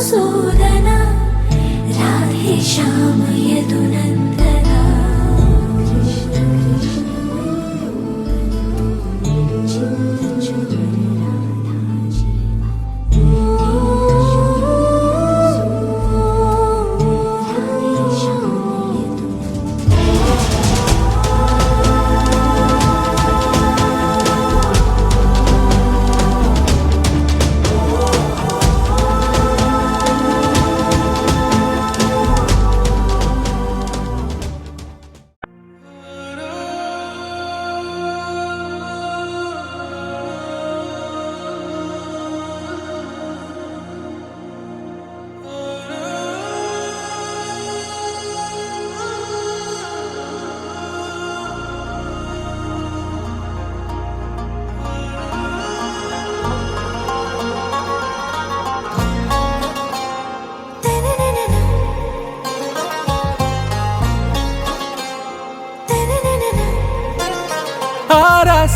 మధుసూదన రాధే శ్యామ యదునందన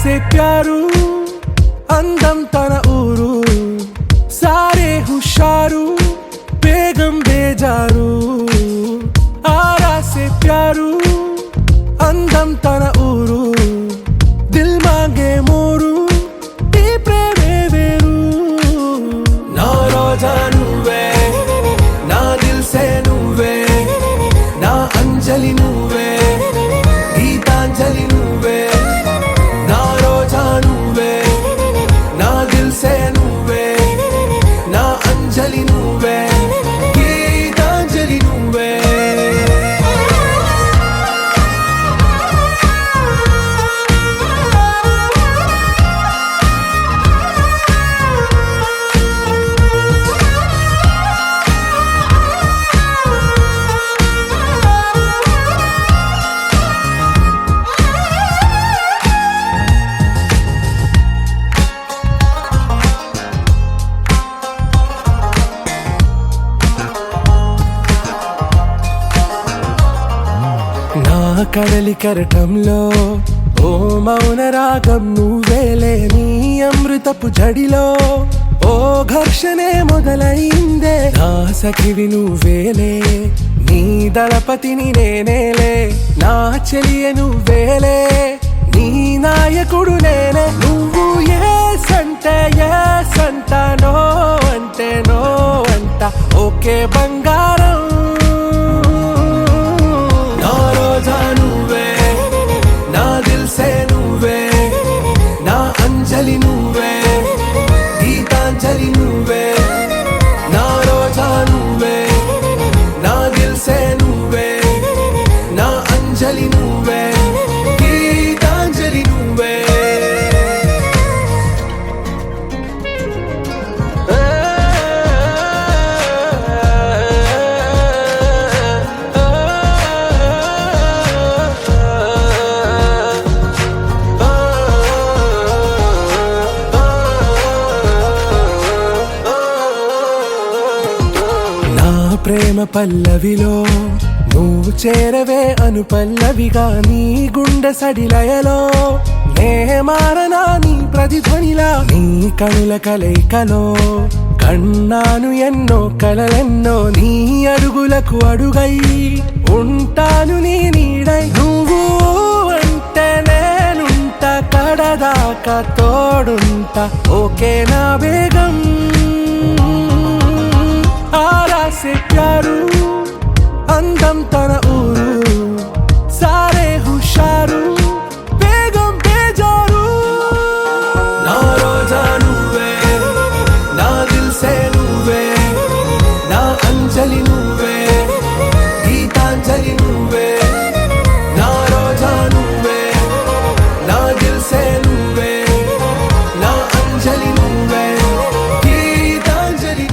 से प्यारू अंदम तन ऊरू सारे हुशारू बेगम बेजारू आरा से प्यारू अंदम तन ऊरू दिल मांगे मोरू टी प्रेमे वेरू ना रोजा नुवे ना दिल से नुवे ना अंजलि नुवे गीतांजलि नुवे अंजलि नुवे गीतांजलि नुवे కడలి కరటంలో ఓ మౌన రాగం నువ్వేలే నీ అమృతపు జడిలో ఓ ఘర్షణే మొదలైందే నా సఖివి నువ్వేలే నీ దళపతిని నేనేలే నా చెలియ నువ్వేలే నీ నాయకుడు నేనే నువ్వు ఏ సంట నో అంటే నో అంట ఓకే బంగారం अंजलि नुवे गीतांजलि नुवे ना रोजा नुवे ना दिल से नुवे ना अंजलि नुवे गीतांजलि नुवे ప్రేమ పల్లవిలో నువ్వు చేరవే అను పల్లవిగా నీ గుండె సడిలయలో నే మారనా నీ ప్రతిధ్వనిలా నీ కనుల కలయికలో కన్నాను ఎన్నో కలలెన్నో నీ అడుగులకు అడుగై ఉంటాను నీ నీడై నువ్వు అంటే నేనుంట కడదాకా తోడుంటా ఓకే నా బేగం आरा से प्यारू अंदम तन ऊरू सारे हुशारू बेगम बेजारू ना रोजा नुवे ना दिल से नुवे ना अंजलि नुवे गीतांजलि नुवे ना रोजा नुवे ना दिल से नुवे ना अंजलि नुवे गीतांजलि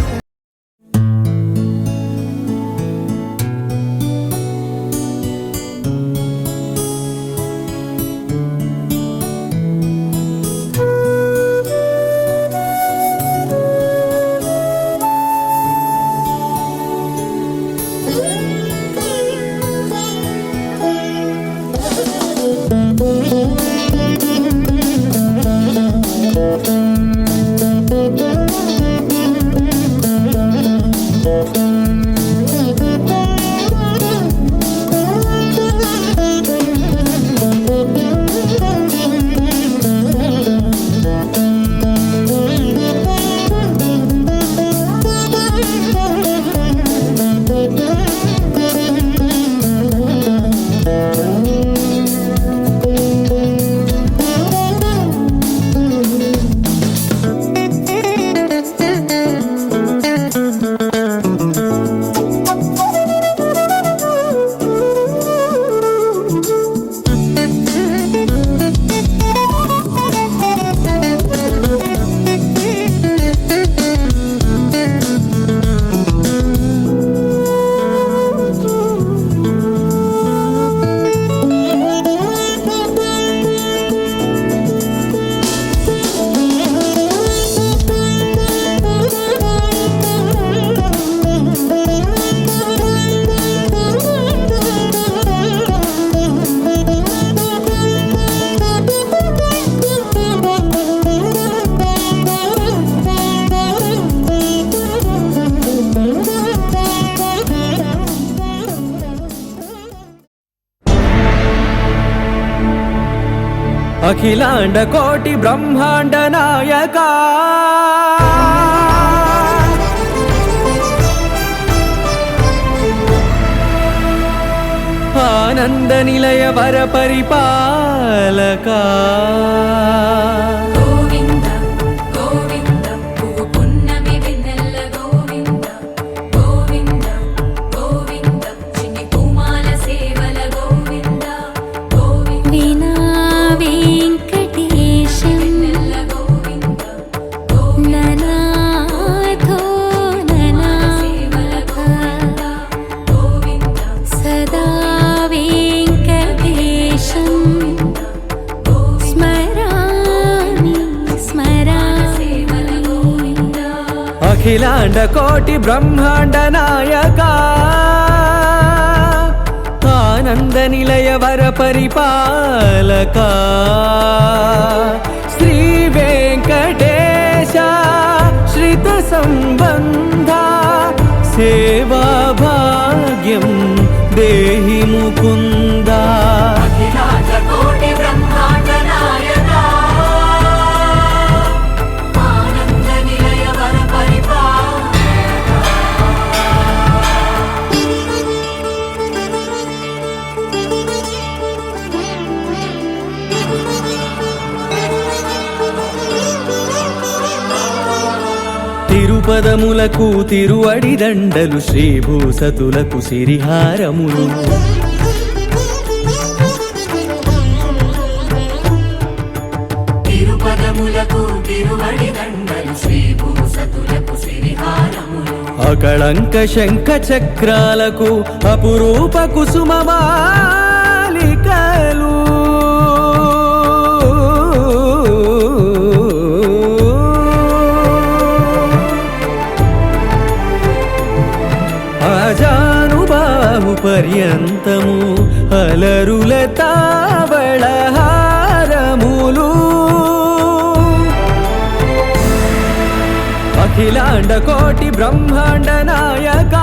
అఖిలాండ కోటి బ్రహ్మాండ నాయక ఆనంద నిలయ వర పరిపాలక గోవింద గోవింద పువ్వు పున్నమి వెన్నెల గోవింద గోవింద గోవింద చిన్ని పూమాల సేవల గోవింద గోవింద వీణా వెంకటేశం వెన్నెల గోవింద ననాథో ననా సేవల గోవింద గోవింద సదా వెంకటేశం స్మరామి స్మరామి సేవల గోవింద అఖిలాండ కోటి బ్రహ్మాండ నాయక ఆనంద నిలయ వర పరిపాలక శ్రీ వెంకటేశ శ్రిత సంబంధ సేవా భాగ్యం దేహి ముకుంద అఖిలాండ కోటి బ్రహ్మాండ నాయక ఆనంద నిలయ వర తిరుపదములకు తిరువడి దండలు శ్రీభూసతులకు సిరిహారములు తిరుపదములకు తిరువడి దండలు శ్రీభూసతులకు సిరిహారములు అకళంక శంఖ చక్రాలకు అపురూప కుసుమమాలికలు అజానుబాహు పర్యంతము అలరుల తావళహారములు అఖిలాండ కోటి బ్రహ్మాండ నాయక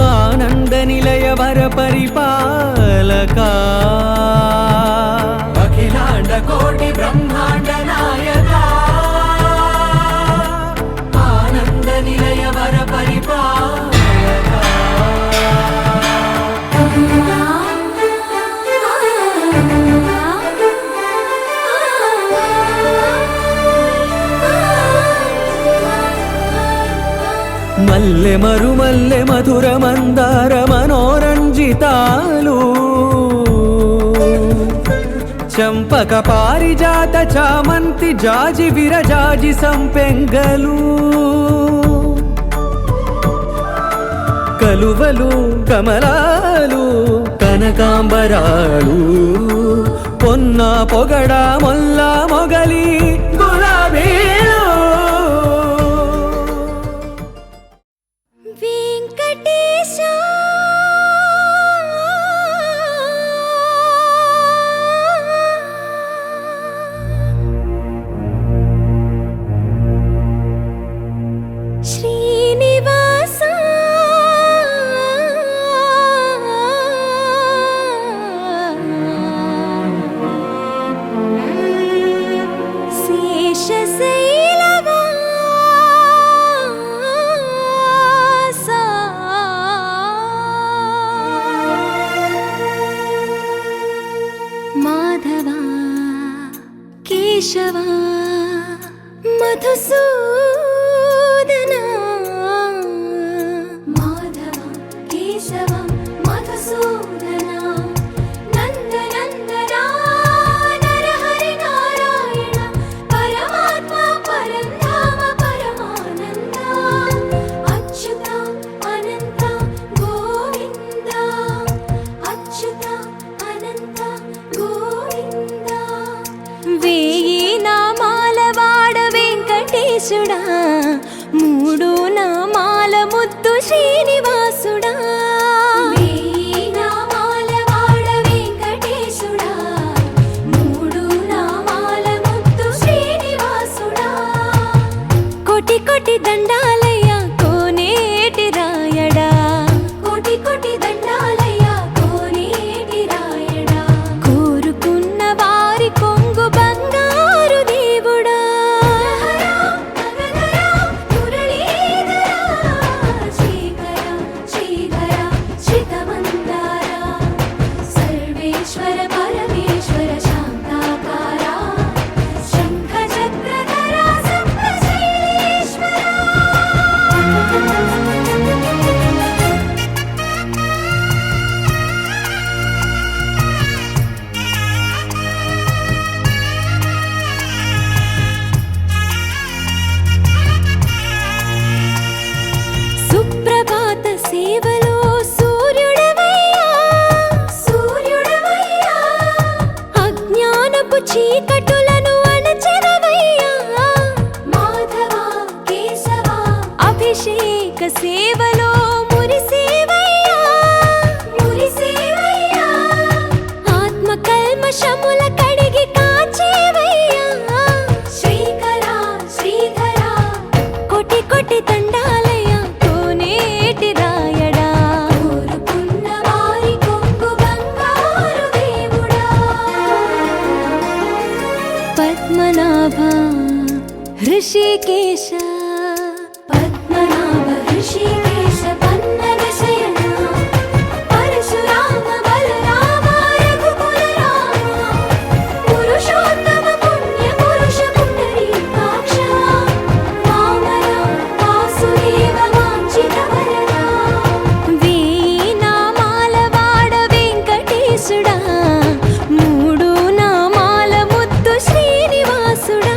ఆనంద నిలయ వర పరిపాలక అఖిలాండ కోటి బ్రహ్మాండ నాయక ఆనంద నిలయ వర పరిపాలక మల్లె మరుమల్లె మధుర మందార మనోరంజితాలు చంపక పారిజాత చామంతి జాజి విరజాజి సంపెంగలు కలువలు కమలాలు కనకాంబరాలు పొన్న పొగడ మొల్ల మొగలి గులాబీలు వెంకటేశ శ్రీనివాస మాధవ కేశవ మధుసూదన మాధవ కేశవ మధుసూదన నందనందన నరహరి నారాయణ పరమాత్మ పరంధామ పరమానంద అచ్యుత అనంత గోవింద అచ్యుత అనంత గోవింద వేయి నామాల వాడ వెంకటేశుడా మూడు నామాల ముద్దు శ్రీనివాసుడా వేయి నామాల వాడ వెంకటేశుడా మూడు నామాల ముద్దు శ్రీనివాసుడా కోటి కోటి దండాలయ్య కోనేటి రాయడా కోటి కోటి దండాలయ్య కోనేటి రాయడా కోరుకు పద్మనాభ హృషికేశ పద్మనాభ హృషికేశ పన్నగ శయన పరశురామ బలరామ రఘుకుల రామ పురుషోత్తమ పుణ్య పురుష పుండరీకాక్ష వామన వాసుదేవ వాంఛిత వరద వేయి నామాల వాడ వెంకటేశుడా మూడు నామాల ముద్దు శ్రీనివాసుడా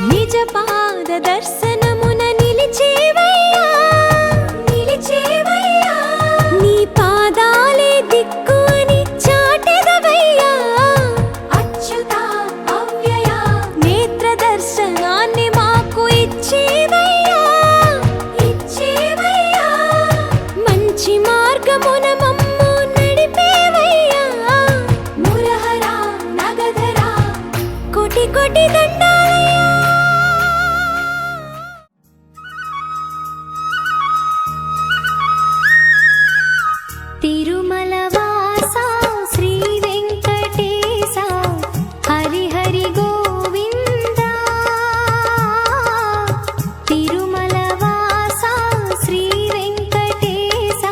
నిజ పాద దర్శనమున నిలిచేవయ్యా నిలిచేవయ్యా నీ పాదాలే దిక్కు అని చాటెదవయ్యా అచ్యుత అవ్యయ నేత్ర దర్శనాన్ని మాకు ఇచ్చేవయ్యా ఇచ్చేవయ్యా మంచి మార్గమున మమ్ము నడిపేవయ్యా మురహర నగధర కోటి కోటి దండాలయ్యా తిరుమల వాస శ్రీ వెంకటేశ హరి హరి గోవింద తిరుమల వాస శ్రీ వెంకటేశ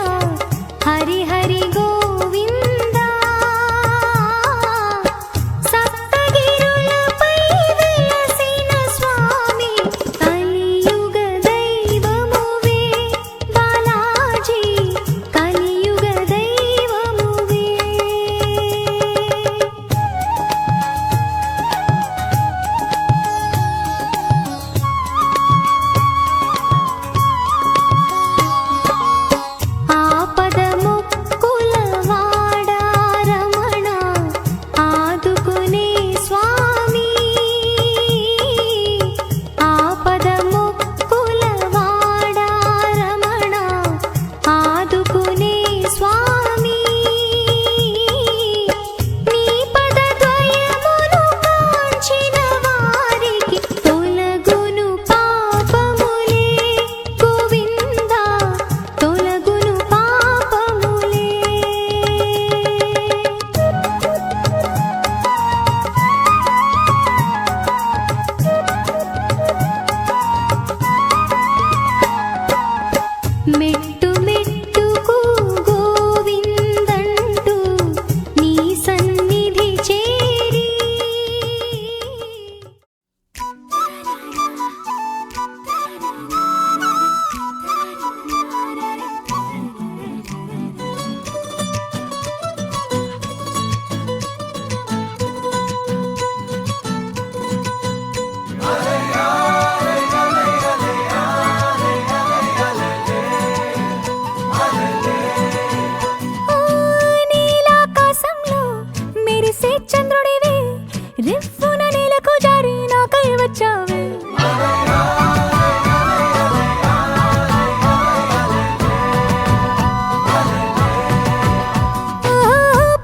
హరి హరి గోవింద సప్తగిరులపై వెలసిన స్వామి కలియుగ దైవమువే బాలాజీ కలియుగ దైవమువే ఆపద ముక్కుల వాడా రమణ ఆదుకునే స్వామి ఆపద ముక్కుల వాడా రమణ ఆదుకునే స్వామి నీ పద ద్వయమును కాంచిన వారికి తొలగును పాపములే గోవింద తొలగును పాపములే మెట్టు మెట్టుకు గోవిందంటూ నీ సన్నిధి చేరి నీలాకాశంలో మెరిసే చంద్రుడివే రివ్వున నేలకు జారి నాకై వచ్చావే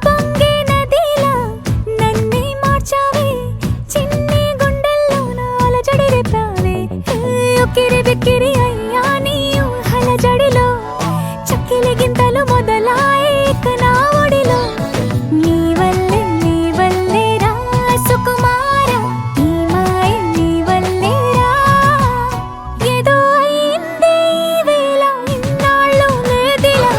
పొంగే నదిలా నన్నే మార్చావే చిన్ని గుండెల్లోన అలజడి రేపావే ఉక్కిరి బిక్కిరి అయ్యా నీ ఊహల జడిలో చక్కిలి గింతలు మొదలాయే ఇక నా ఒడిలో నీ వల్లే రా సుకుమార ఈ మాయ నీ వల్లే రా ఏదో అయిందే ఈ వేళ ఇన్నాళ్ళు లేదిలా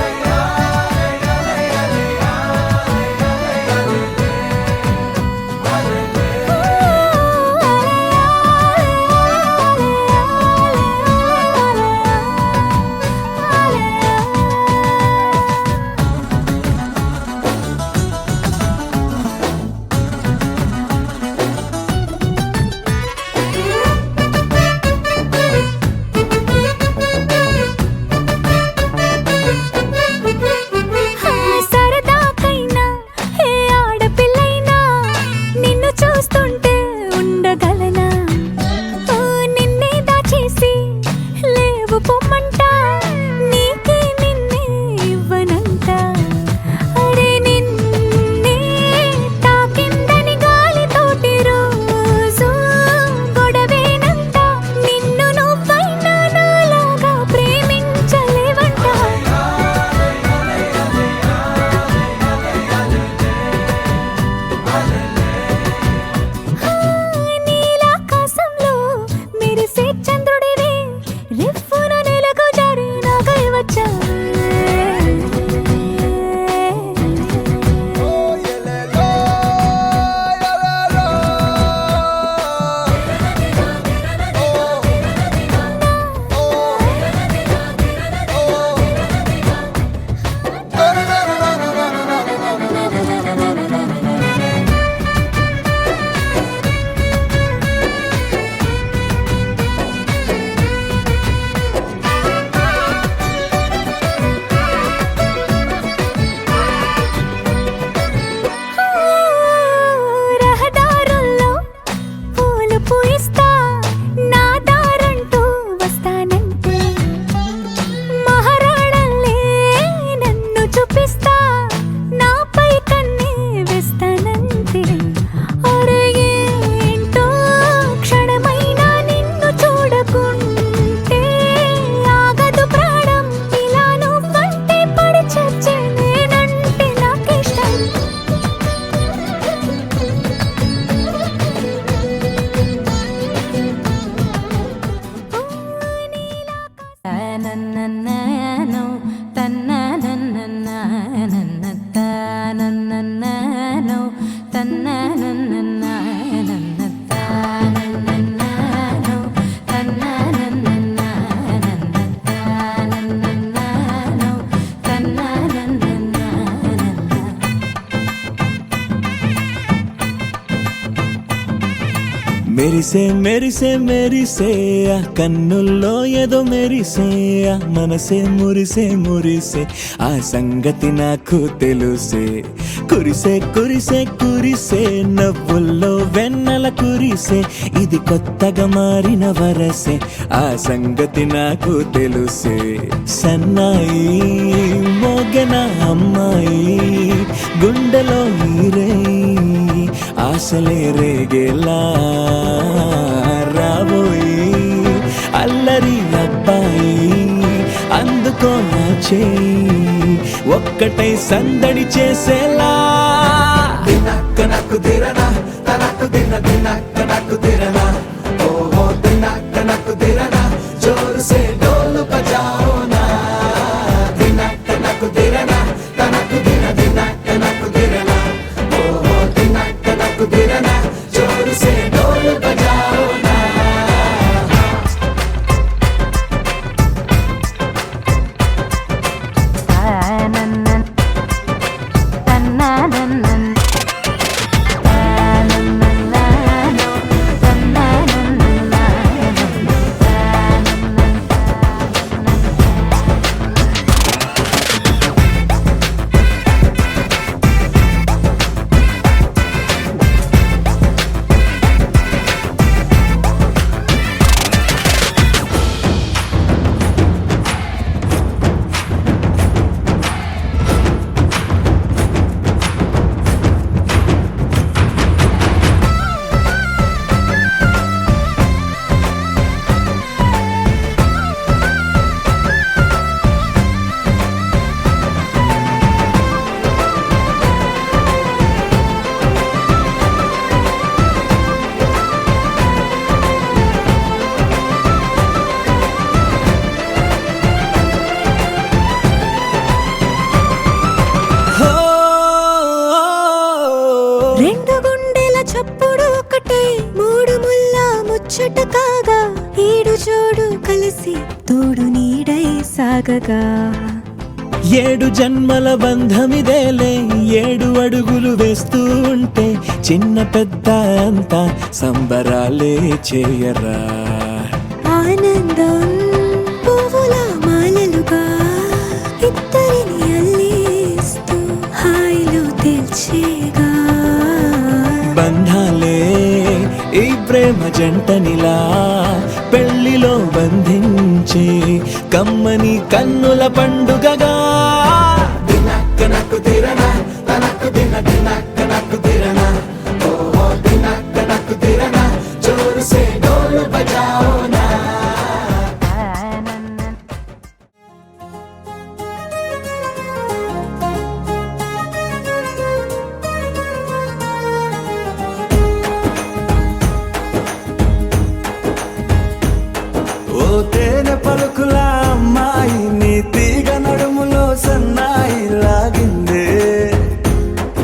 మెరిసే చంద్రుడివి రిఫ్ఫున నేలకు జారి నాకై వచ్చావే రహదారుల్లో పూలు పూయిస్తా నా దారంటూ వస్తానంటే మహారాణల్లే నన్ను చూపిస్తా నాపై కన్నే వేస్తానంతే అరే ఏంటో క్షణమైనా నిన్ను చూడకుంటే ఆగదు ప్రాణం ఇలా నువ్వంటే పడి చచ్చే నేనంటే నాకిష్టం తనననననో తననననననననననో తనననననననననననో తనననననననననననో తననననననననననో మెరిసే మెరిసే మెరిసే ఆ కన్నుల్లో ఏదో మెరిసే ఆ మనసే మురిసే మురిసే ఆ సంగతి నాకు తెలుసే కురిసే కురిసే కురిసే నవ్వుల్లో వెన్నెల కురిసే ఇది కొత్తగా మారిన వరసే ఆ సంగతి నాకు తెలుసే సన్నాయి మోగన అమ్మాయి గుండెలో ఈరే ఆశలే రేగేలా రాబోయి అల్లరి అబ్బాయి అందుకో నా చేయి ఒక్కటై సందడి చేసేలా దినక్క నాకు దిరనా తనకు దిన దినక్క నాకు దిరనా ఓహో దినక్క నాకు దిరనా జోరు సే డోలు బజాओ నా దినక్క నాకు దిరనా తనకు దిన దినక్క నాకు దిరనా ఓహో దినక్క నాకు దిరనా జోరు సే డోలు బజాओ నా రెండు గుండెల చప్పుడు ఒకటే మూడు ముల్ల ముచ్చట కాగా ఈడు జోడు కలిసి తోడు నీడై సాగగా ఏడు జన్మల బంధమిదేలే ఏడు అడుగులు వేస్తూ ఉంటే చిన్న పెద్ద అంతా సంబరాలే చేయరా ఆనందం పువ్వుల మాలలుగా ఇద్దరిని అల్లేస్తూ హాయిలో తెల్చేగా బంధాలే ఈ ప్రేమ జంటనిలా పెళ్లిలో బంధించే కమ్మని కన్నుల పండుగగా దినక్క నాకు దిరనా తనకు దిన దినక్క నాకు దిరనా ఓహో దినక్క నాకు దిరనా జోరు సే డోలు బజాओ నా తేనె పలుకుల అమ్మాయి నీ తీగ నడుములో సన్నాయి లాగిందే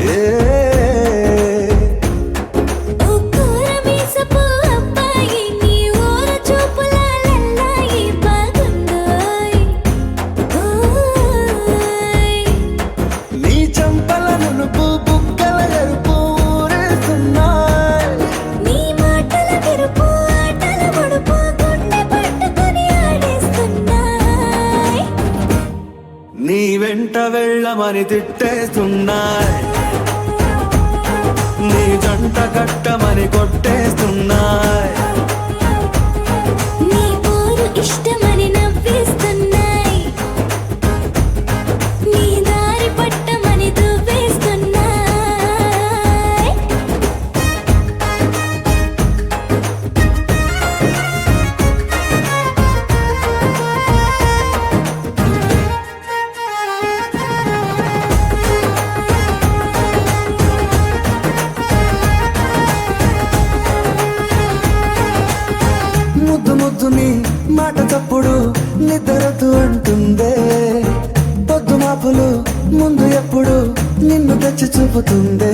ఏ ఓ కూరమీసపు అబ్బాయి నీ ఊర చూపుల లల్లాయి బాగుందోయ్ ఓయ్ నీ చంపల నునుపు బుగ్గల ఎరుపు ఊరేస్తున్నాయి నీ మాటల తెరుపు ఆటల పొడుపు గుండె పట్టుకొని ఆడేస్తున్నాయ్ నీ వెంట వెళ్ళమని తిట్టేస్తున్నాయి నీ జంట కట్టమని కొట్టేస్తున్నాయి నీ పోరు ఇష్టమని నవ్వేస్తున్నాయ్ నీ దారి పట్టమని దువ్వేస్తున్నాయ్ ముద్దు ముద్దు నీ మాట తప్పుడు నిద్రతూ అంటుందే పొద్దు మాపులు ముందు ఎప్పుడు నిన్ను తెచ్చి చూపుతుందే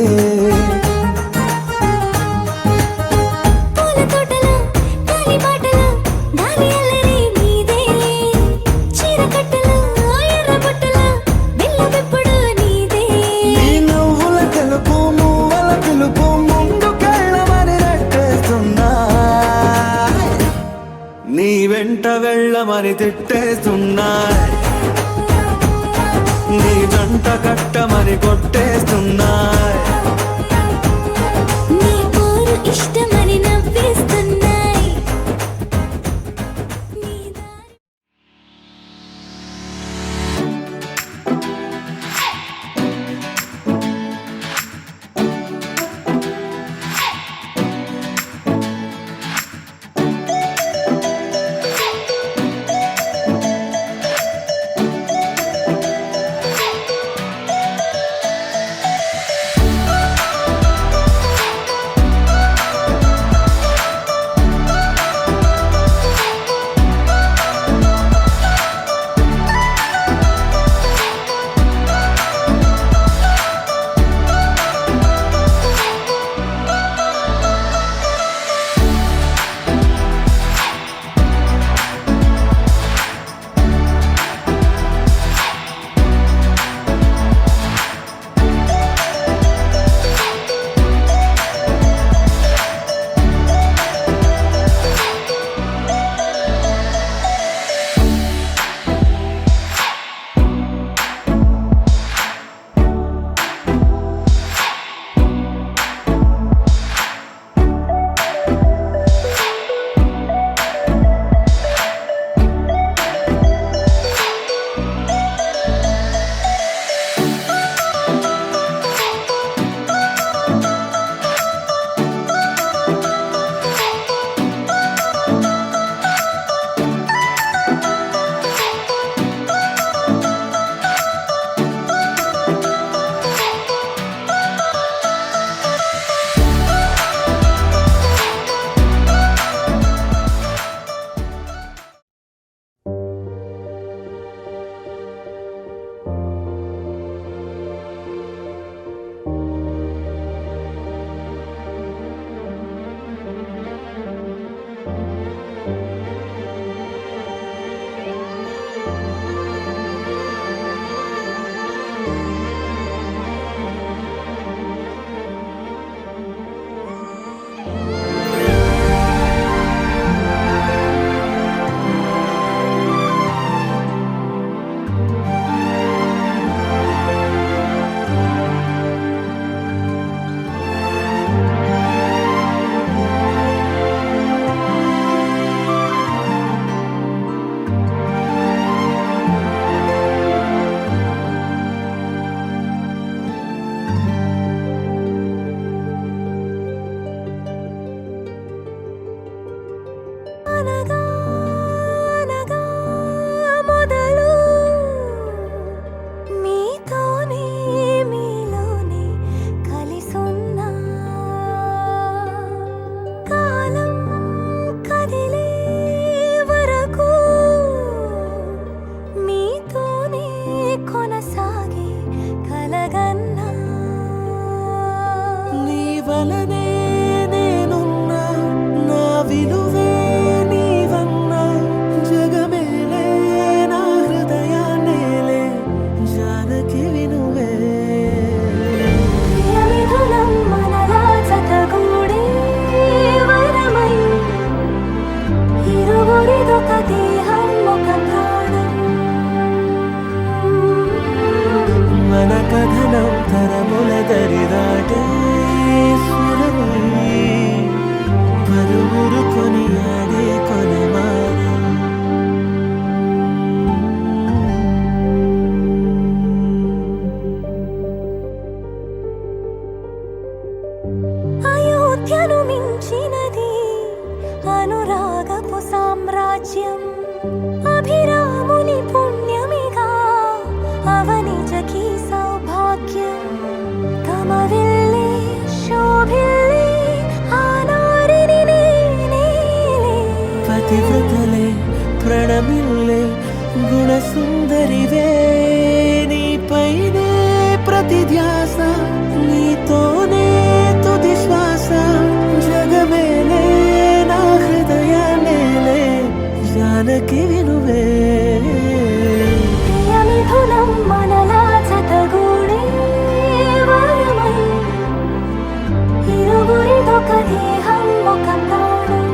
పూల తోటలో గాలి బాటలో గాలి అల్లరి నీదేలే చీర కట్టలో ఎర్ర బుట్టలో బిల్ల విప్పుడు నీదే నీ నవ్వుల తెలుపు మువ్వల పిలుపు ముందుకెళ్ళమని నెట్టేస్తున్నా నీ వెంట వెళ్ళమని తిట్టేస్తున్నాయి నీ జంట కట్టమని కొట్టేస్తున్నాయి నీ పోరు ఇష్టమని నవ్వేస్తున్నాయ్ నీ దారి నీ రాజ్యం అభిరాముని పుణ్యమిగా అవనిజకి సౌభాగ్యం కమవిల్లే శోభిల్లే ఆనారిని నేనేలే పతివ్రతలే ప్రణమిల్లే గుణసుందరివే నీపైనే ప్రతి ధ్యాస నీతోనే తుది శ్వాస జగమేలే నా హృదయాన్నేలే జానకి వినువే ప్రియమిథునం మనలా జతగూడే వరమై ఇరువురిదొక దేహం ఒక ప్రాణం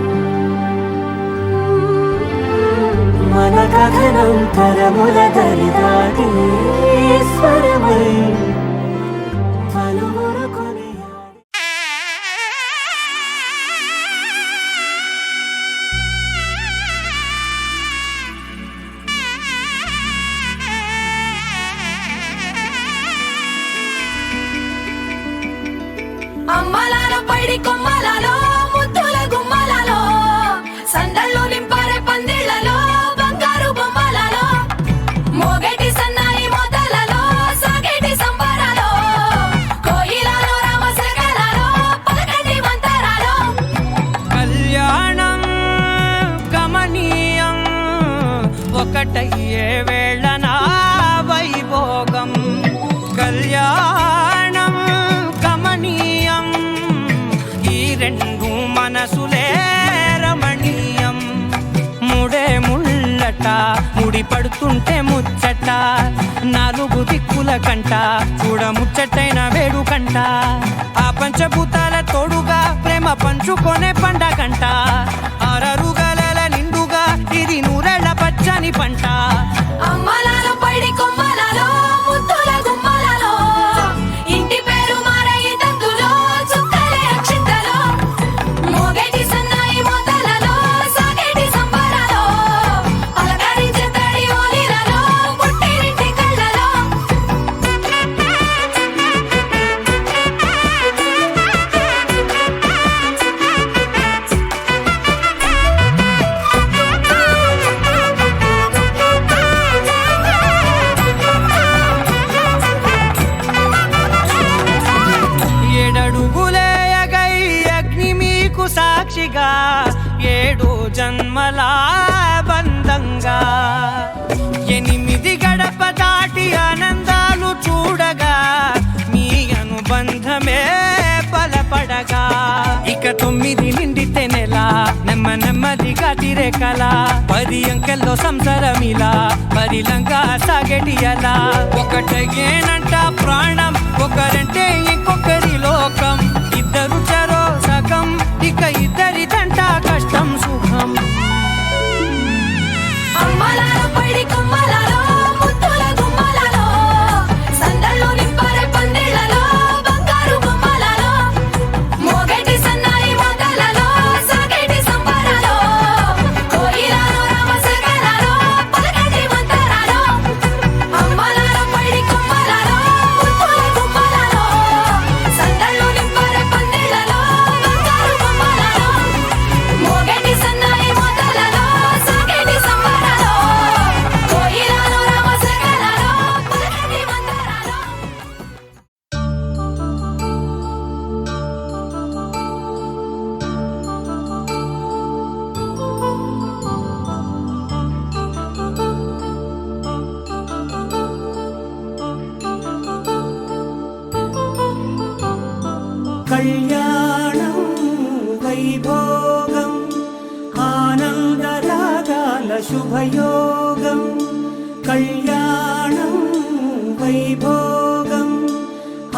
మన కథనం తరముల దరిదాటి స్వరమై పలువురు కొనియాడి అమ్మలాలో పైడి కొమ్మలలో ముద్దుల గుమ్మలలో సందళ్ళు నింపారే పందిళ్లలో బంగారు బొమ్మలలో మోగేటి సన్నాయి మోతలలో సాగేటి సంబరాలో కోయిలలో రామశకలలో పలకటి మంతరాలో కళ్యాణం గమనీయం ఒకటయ్యే వేళ నా వైభోగం కళ్యాణం గమనీయం ఈ రెండు మనసులే రమణీయం ముడే ముళ్ళట ముడి పడుతుంటే ముచ్చట నాలుగు దిక్కుల కంట చూడ ముచ్చటైన వేడుకంట ఆ పంచభూతాల తోడుగా ప్రేమ పంచుకొనే పండగంట ఆరరుగల నిండుగా ఇది నూరెళ్ళ పచ్చని పంట అమ్మలాలో పైడి కొమ్మలలో ముద్దుల గుమ్మలలో ఇంటి పేరు మారయి తందులో చుక్కలే అక్షింతలో మోగేటి సన్నాయి మోతలలో సాగేటి సంబరాలో పలకరించే తడి ఓలిలలో పుట్టినింటి కళ్ళలో ఏడడుగులేయగై అగ్ని మీకు సాక్షిగా ఏడు జన్మల బంధంగా ఎనిమిది గడప దాటి ఆనందాలు చూడగా మీ అనుబంధమే బలపడగా ఇక 9 నిండితే నెల నెమ్మదిగా తిరేకల 10 అంకెల్లో సంసారమిలా పరిలంగా సాగేటి అలా ఒకటేనంట ప్రాణం ఒకరంటే ఇంకొకరి లోకం ఇద్దరు చరో సగం ఇక ఇద్దరిదంట కష్టం సుఖం అమ్మలాలో పైడి కొమ్మలలో ముద్దుల గుమ్మలలో సందళ్ళు నింపారే పందిళ్లలో బంగారు బొమ్మలలో మోగేటి సన్నాయి మోతలలో సాగేటి సంబరాలో కోయిలలో రామశకలలో పలకటి మంతరాలో అమ్మలాలో పైడి కొమ్మలలో ముద్దుల గుమ్మలలో సందళ్ళు నింపారే పందిళ్లలో బంగారు బొమ్మలలో మోగేటి సన్నాయి మోతలలో సాగేటి సంబరాలో కోయిలలో రామశకలలో పలకటి మంతరాలో కళ్యాణం వైభోగం ఆనందరాగాల శుభయోగం కళ్యాణం వైభోగం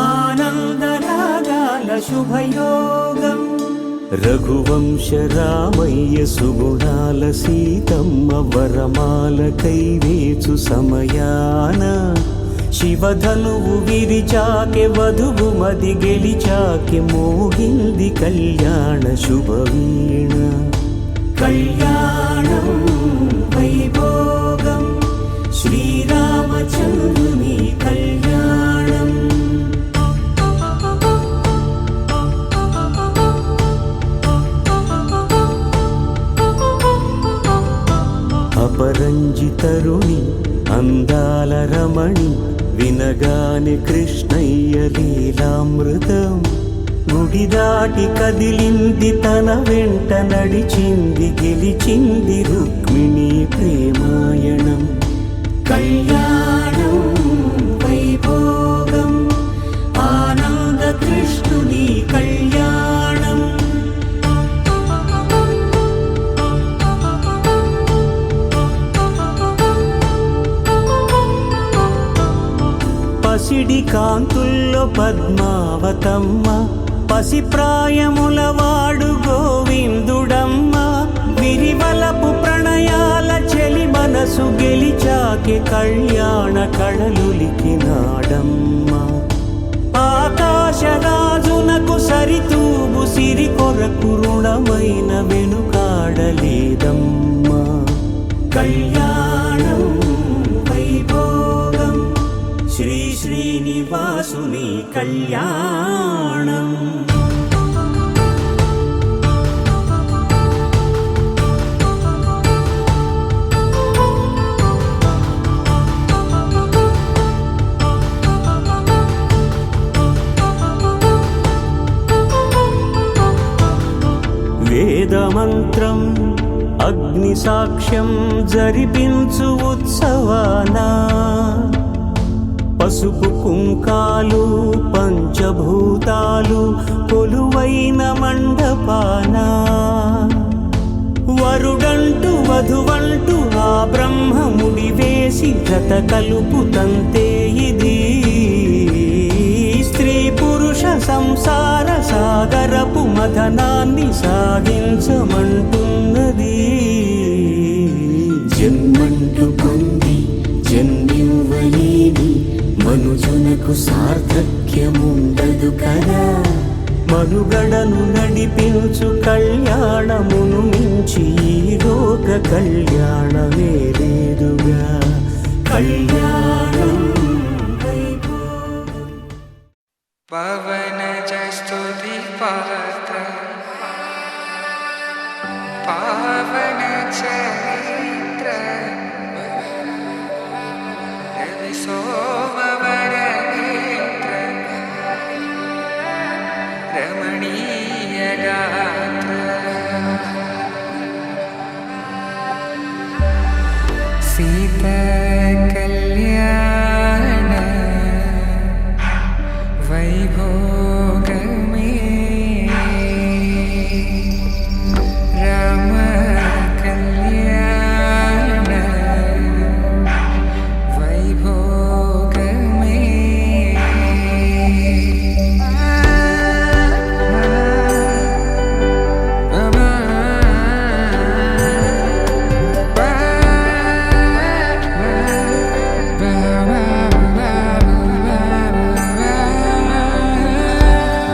ఆనందరాగాల శుభయోగం రఘువంశ రామయ్య సుగుణాల సీతమ్మ వరమాల కైవేచు సమయాన శివధనువు విరిచాకె వధువు మది గెలిచాకె మోగింది కళ్యాణ శుభవీణ కళ్యాణం వైభోగం శ్రీరామచంద్రుని కళ్యాణం అపరంజి తరుణి అందాల రమణి వినగానే కృష్ణయ్య లీలామృతం గుడి దాటి కదిలింది తన వెంట నడిచింది గెలిచింది రుక్మిణి ప్రేమాయణం కళ్యాణం వైభోగం ఆనంద కృష్ణుని కళ్యాణం పసిడి కాంతుల్లో పద్మావతమ్మ పసిప్రాయముల వాడు గోవిందుడమ్మ విరివలపు ప్రణయాల చెలి మనసు గెలిచాకే కళ్యాణ కళలులికినాడమ్మ ఆకాశరాజునకు సరితూగు సిరి కొరకు రుణమైన వెనుకాడలేదమ్మా కళ్యాణం వైభోగం శ్రీ శ్రీనివాసుని కళ్యాణం వేదమంత్రం అగ్ని సాక్ష్యం జరిపించు ఉత్సవానా పసుపు కుంకాలు పంచభూతాలు కొలువైన మండపాన వరుడంటూ వధువంటూ ఆ బ్రహ్మముడి వేసి జత కలుపుతంతే ఇది స్త్రీ పురుష సంసార సాగరపు మథనాన్ని సాగించమంటున్నది జన్మంటూ పొంది జన్మివ్వలేని మనుజునకు సార్థక్యముండదు కదా మనుగడను నడిపించు కళ్యాణమును మించి ఈ లోక కళ్యాణమే లేదుగా కళ్యాణం పవన జస్తుతి పాత్ర పావన చరిత్ర రవి సోమవర నేత్ర రమణీయ గాత్ర సీత కళ్యాణ వైభోగమే రామ కళ్యాణ వైభోగమే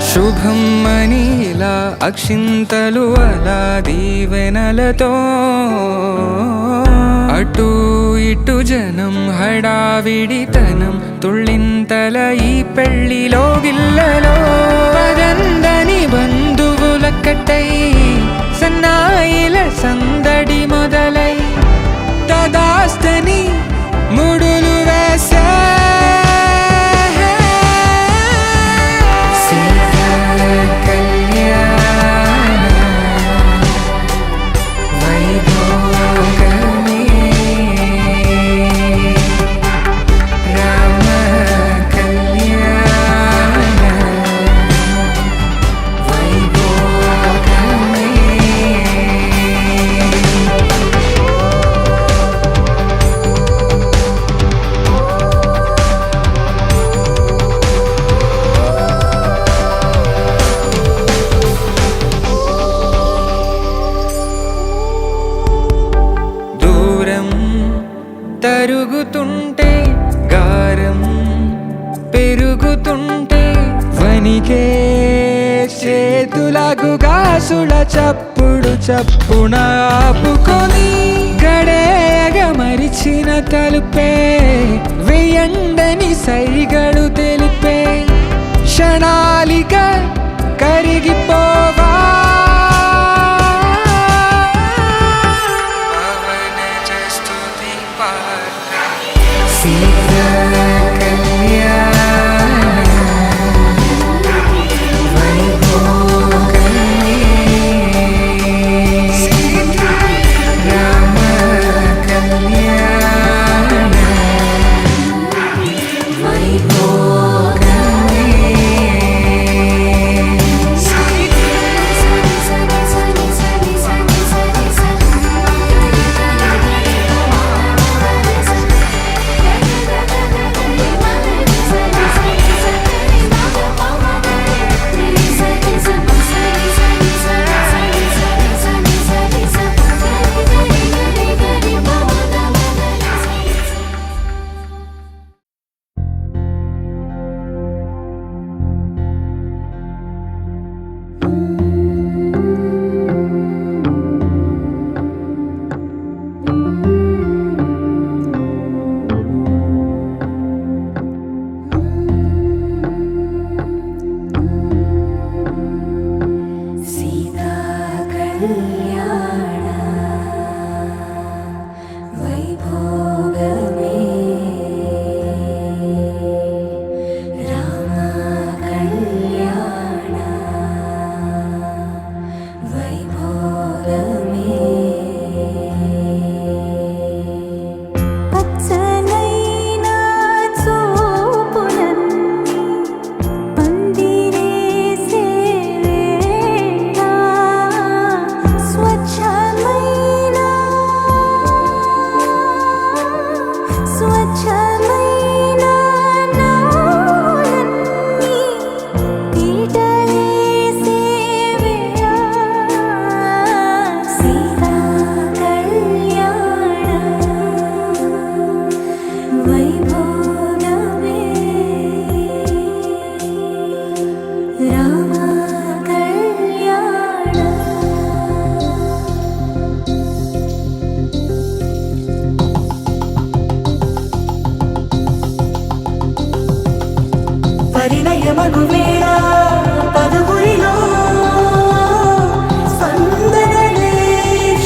శుభం మనీలా అక్షింతలు అలా దీవెనలతో అటు ఇటు జనం హడావిడితనం తుళ్ళింతల ఈ పెళ్లిలో గిల్లలో పదందని బంధువులక్కటై సన్నాయిల సందడి మొదలై తదాస్తని ముడులు వేసే తరుగుతుంటే గారం పెరుగుతుంటే వనికే చేతులకు గాసుల చప్పుడు చప్పున ఆపుకొని గడేగ మరిచిన తలుపే వెయ్యండని సైగడు తెలిపే క్షణాలిక కరిగిపోవా పవన జస్తుతి సీతా కళ్యాణ వైభోగమే రామ కళ్యాణ వైభోగమే సీతా కళ్యాణ వైభోగమే రామ కళ్యాణ వైభోగమే పచ్చనైనా చూపులన్నీ పందిరేసే వేళ స్వచ్ఛమైన నాలన్నీ పీటలేసే వేళ సీతా కళ్యాణ వైభోగమే రామ కళ్యాణ పరిణయమగు వేళ పదుగురిలో స్పందనలే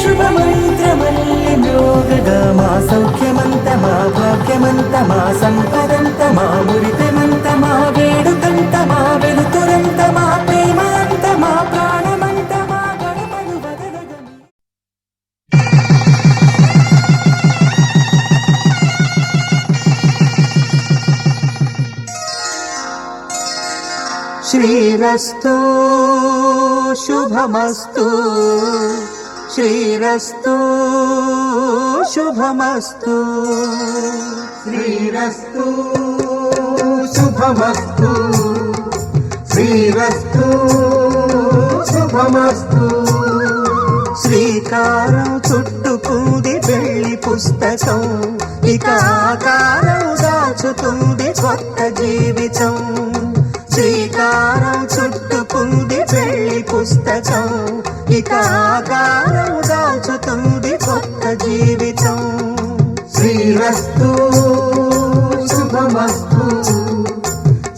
శుభమంత్రమల్లి మ్రోగగా మా సౌఖ్యమంత మా భాగ్యమంత మా సంపదంత మా మురితమంత మా వేడుకంత మా వెలుతురంత మా ప్రేమంత మా ప్రాణమంత మా గడపను వదలగని శ్రీరస్తు శుభమస్తు శ్రీరస్తు శుభమస్తు శ్రీరస్తు శుభమస్తు శ్రీరస్తు శుభమస్తు శ్రీకారం చుట్టుకుంది పెళ్లి పుస్తకం ఇక ఆకారం దాచుతుంది కొత్త జీవితం శ్రీకారం చుట్టుకుంది పెళ్లి పుస్తకం ఇక ఆకారం దాచుతుంది కొత్త జీవితం శ్రీరస్తు శుభమస్తు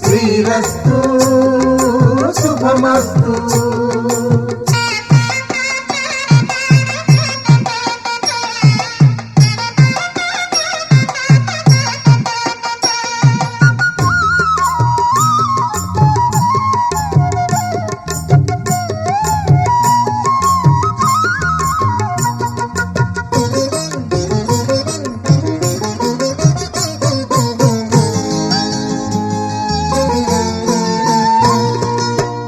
శ్రీరస్తు శుభమస్తు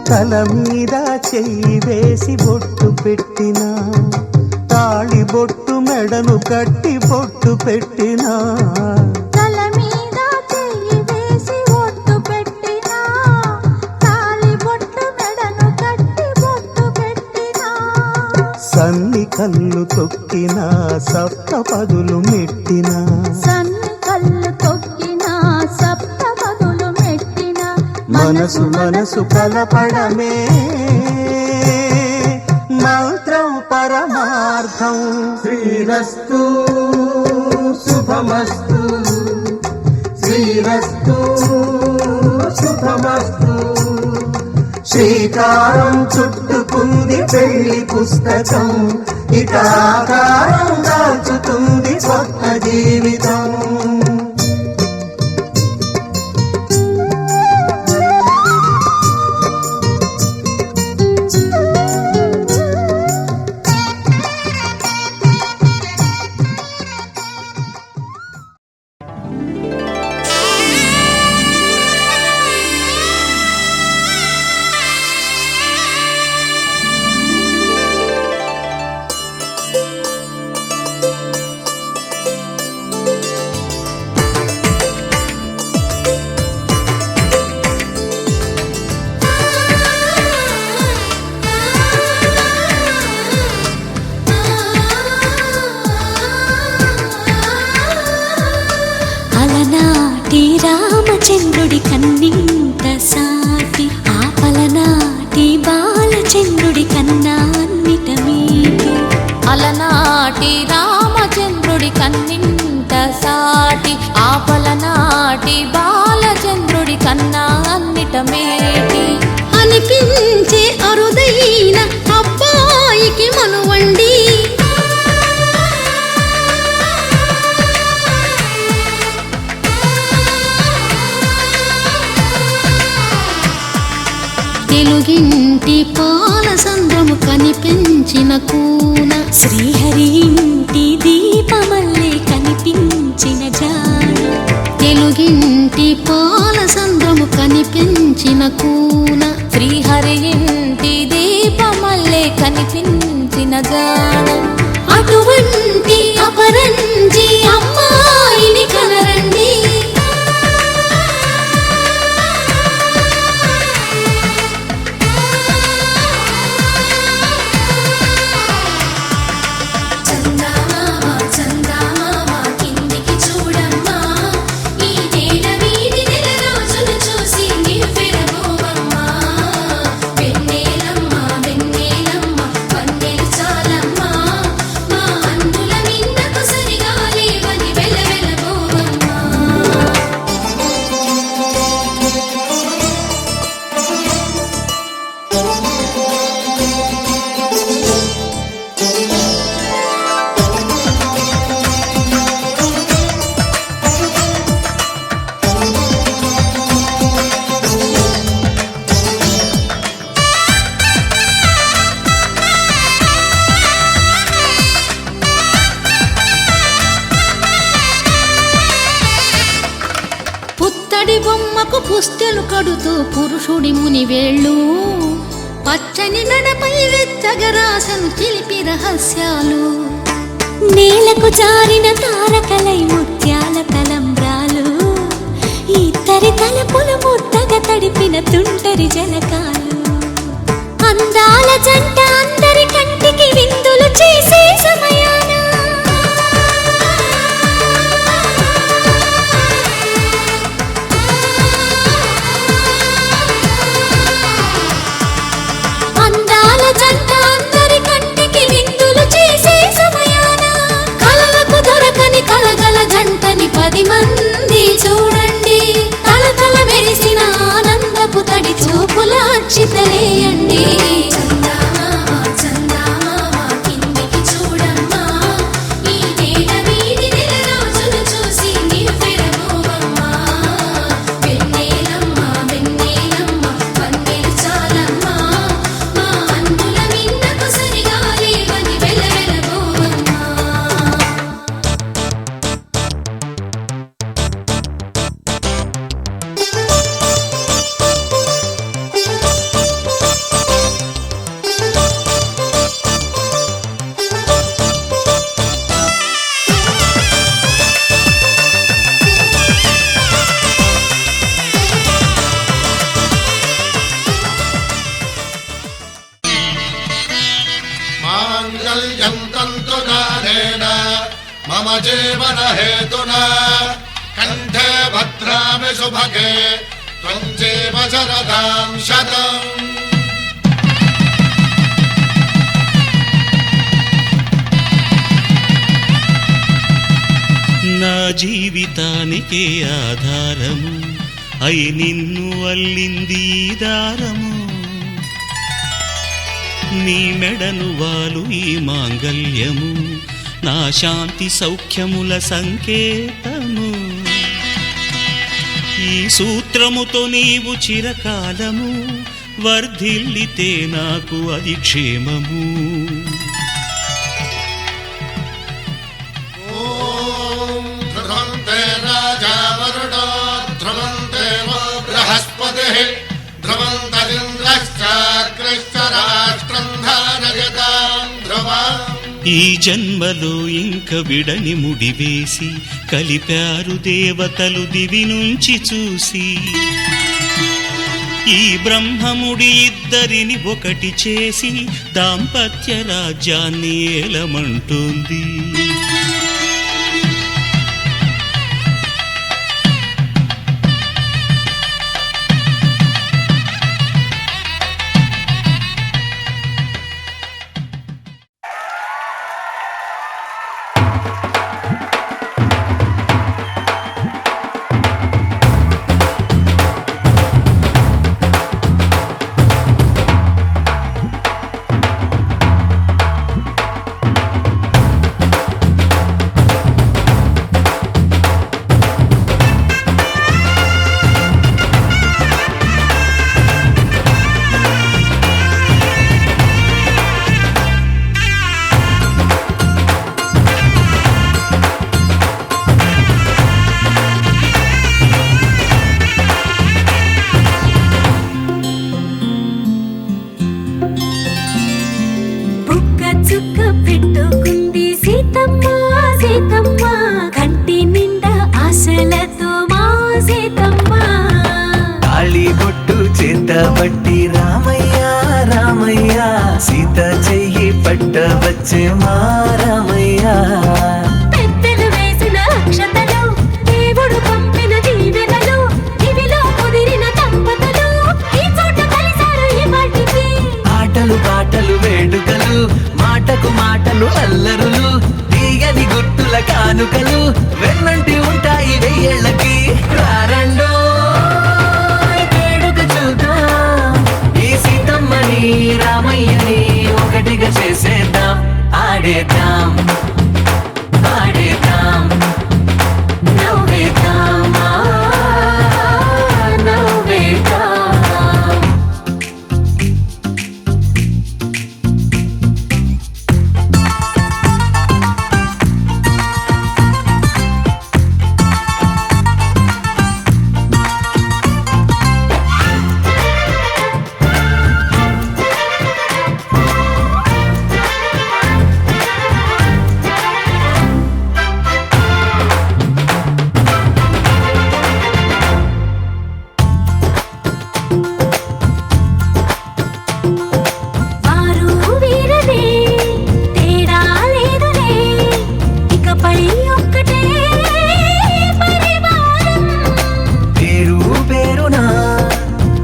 తల మీద చెయ్యి వేసి బొట్టు పెట్టినా తాళి బొట్టు మెడను కట్టి బొట్టు పెట్టినా తల మీద చెయ్యి వేసి ఒట్టు పెట్టినా తాళి బొట్టు మెడను కట్టి బొట్టు పెట్టినా సన్ని కళ్ళు తొక్కినా సప్త పదులు మెట్టినా సన్ని కళ్ళు తొక్కినా సప్త పదులు మెట్టినా మనసు మనసు కలపడమే మంత్రం పరమార్థం శ్రీరస్తు శుభమస్తు శ్రీరస్తు శుభమస్తు శ్రీకారం చుట్టుకుంది పెళ్లి పుస్తకం ఇక ఆకారం దాచుతుంది కొత్త జీవితం బాలచంద్రుడి కన్నింత సాటి ఆపలనాటి బాలచంద్రుడి కన్నా అన్నిట మీటి అలనాటి రామచంద్రుడి కన్నింత సాటి ఆపలనాటి బాలచంద్రుడి కన్నా అన్నిట మేటి అనిపించే అరుదైన అబ్బాయికి మనువండి తెలుగింటి పాల సంద్రము కనిపించిన కూన శ్రీహరి ఇంటి దీపమల్లే కనిపించిన జాడ తెలుగింటి పాల సంద్రము కనిపించిన కూన శ్రీహరి ఇంటి దీపమల్లే కనిపించిన జాడ అటువంటి అపరంజి అమ్మాయిని కనరండి పుత్తడి బొమ్మకు పుస్తెలు కడుతూ పురుషుడి ముని వేళ్ళు పచ్చని నడపై వెచ్చగరాసను చిలిపి రహస్యాలు నేలకు జారిన తారకలై ముత్యాల తలంబ్రాలు ఇద్దరి తలపులు ముద్దగా తడిపిన తుంటరి జలకాలు అందాల జంట అందరి కంటికి విందులు చేసే సమయాన అందాల జంట అందరి కంటికి విందులు చేసే సమయాన కలలకు దొరకని కలగల జంటని 10 మంది చూడండి తలతల మెరిసిన ఆనందపు తడి చూపుల అచ్చితలేయండి మాంగళ్యం తంతునానేన మమ జీవన హేతునా కంఠే భద్రామి శుభగే త్వం జీవ శరదాం శతం. నా జీవితానికే ఆధారము అయి నిన్ను అల్లింది దారము నీ మెడను వాలు ఈ మాంగళ్యము నా శాంతి సౌఖ్యముల సంకేతము ఈ సూత్రముతో నీవు చిరకాలము వర్ధిల్లితే నాకు అది క్షేమము. ధ్రువంతే రాజా వరుణో ధ్రువంతే బృహస్పతి ధ్రువంతరింద్రశ్చాగ్రశ్చ రాష్ట్రం ధారయతాం ధ్రువం. ఈ జన్మలో ఇంక విడని ముడివేసి కలిపారు దేవతలు దివి నుంచి చూసి ఈ బ్రహ్మముడి ఇద్దరిని ఒకటి చేసి దాంపత్య రాజ్యాన్ని ఏలమంటోంది. వచ్చే మారమయ్యా. పెద్దలు వేసిన అక్షతలు, దేవుడు పంపిన దీవెనలు, ఇవిలో కుదిరిన దంపతులు ఈ చోట కలిసారు ఇవాటికి. ఆటలు పాటలు వేడుకలు, మాటకు మాటలు అల్లరులు, తీయని గుర్తుల కానుకలు వెన్నంటి ఉంటాయి వెయ్యేళ్ళకి. రారండో వేడుక చూద్దాం, ఈ సీతమ్మని రామయ్యని ఒకటిగా చేసేద్దాం. ఆడేద్దాం ఆడేద్దాం నవ్వేద్దాం నవ్వేద్దాం. వారు వీరనే తేడా లేదులే, ఇకపై ఒక్కటే పరివారం. పేరు పేరునా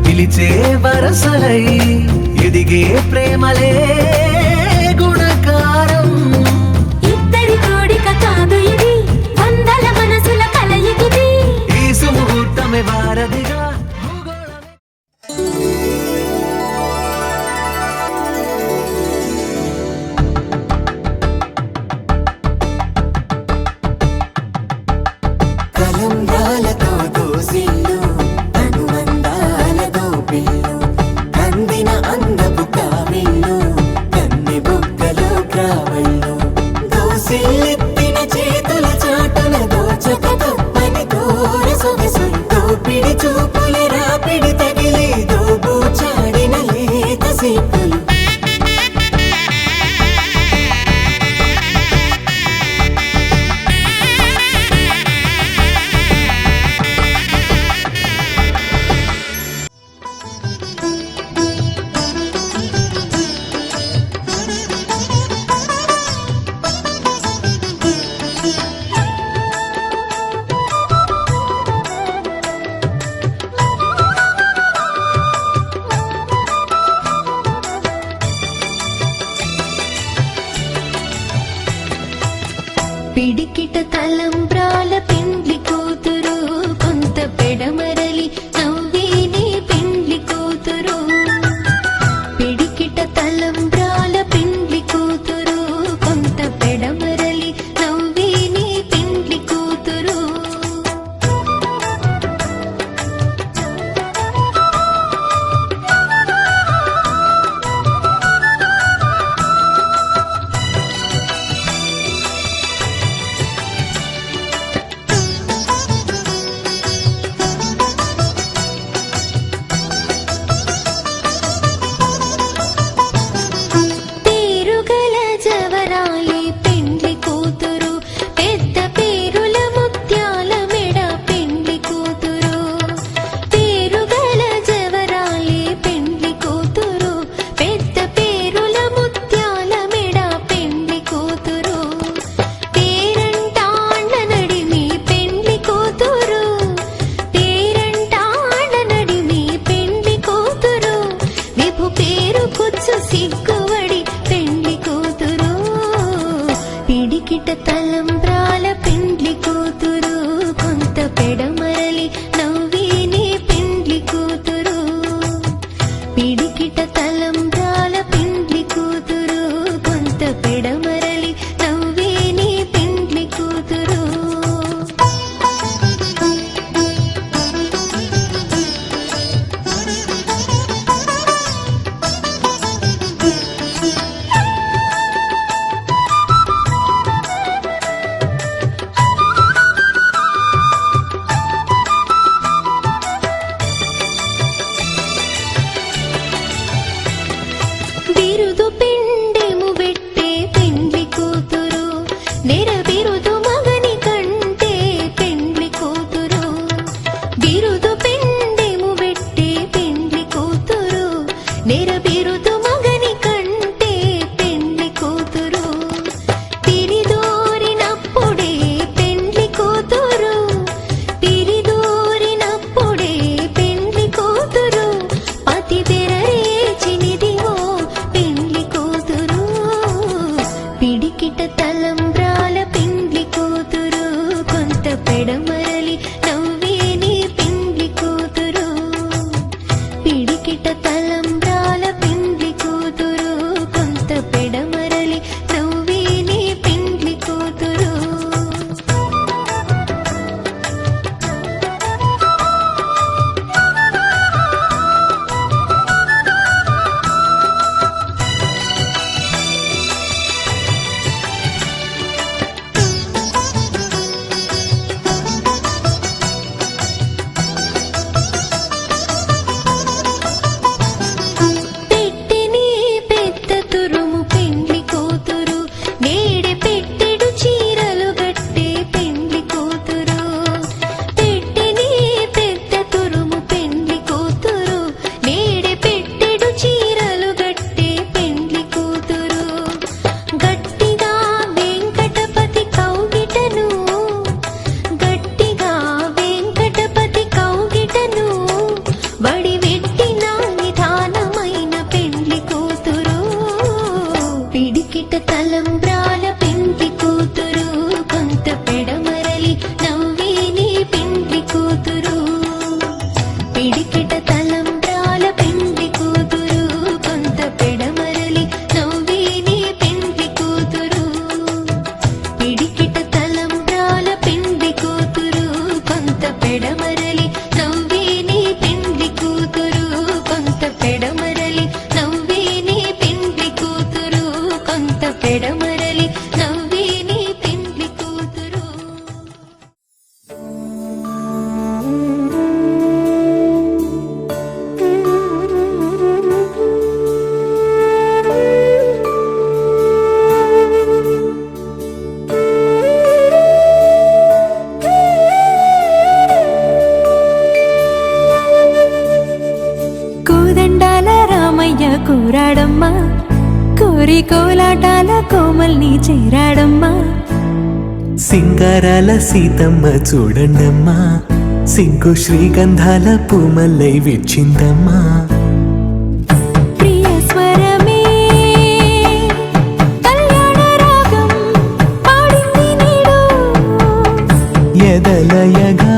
పిలిచే వరసలై ఎదిగే ప్రేమలే గుణకారం. ఇద్దరి కోడిక కాదు ఇది, వందల మనసుల కలయికిది. ఈ సుముహూర్తమే వారధిగా భూగోళమే. కలంబ్రాలతో దోసిళ్ళు, అనుబంధాలతో పిల్లు, కందిన అందపు కావిళ్ళు, కన్నె బుగ్గలో క్రావళ్ళు, దోసిల్లెత్తిన చేతుల చాటున దోచక తప్పని దూర సొగసులు, దోపిడి చూపుల రాపిడి తగిలి దోబూచాడిన లేత సీపులు. పిడికిట తలంబ్రాల పెండ్లి కూతురు, కొంత పెడమరలి నవ్వేని పెండ్లి కూతురు. పిడికిట తలంబ్రాల పెండ్లి కూతురు, కొంత పెడమరలి నవ్వేని పెండ్లి కూతురు. పెడమరలి నవ్వే నీ పెండ్లి కూతురు పిడికిట తలంబ్రాల పెండ్లి కూతురు కొంత పెడమరలి నవ్వే నీ పెండ్లి కూతురు పెట్టిని పెద్ద తురుము పెండ్లి కూతురు నేడే పెట్టెడు చీరలు గట్టే పెండ్లి కూతురు పెట్టిని పెద్ద తురుము పెండ్లి కూతురు నేడే పెట్టెడు చీరలు గట్టే పెండ్లి కూతురు గట్టిగా వెంకటపతి కౌగిటను గట్టిగా వెంకటపతి కౌగిటను వడివెట్టిన నిధానమైన పెండ్లి కూతురు పిడికిట తలంబ్రాల పెండ్లి కూతురు కొంత పెడమరలి నవ్వే నీ పెండ్లి కూతురు పిడికిట తలంబ్రాల పెండ్లి కూతురు కొంత పెడమరలి నవ్వే నీ పెండ్లి కూతురు పిడికిట తలంబ్రాల పెండ్లి కూతురు కొంత పెడమరలి నవ్వే నీ పెండ్లి కూతురు కొంత పెడమరలి నవ్వే నీ పెండ్లి కూతురు కొంత పెడమరలి నవ్వే నీ పెండ్లి కూతురు కోదండాల రామయ్య కూరాడమ్మా కోరి కోలాటాల కోమల్ని చేరాడమ్మా సింగారాల సీతమ్మ చూడండమ్మా సింకు శ్రీగంధాల పూమల్లై విచ్చిందమ్మా ప్రియ స్వరమే కళ్యాణ రాగం పాడింది నేడు ఎదలయగా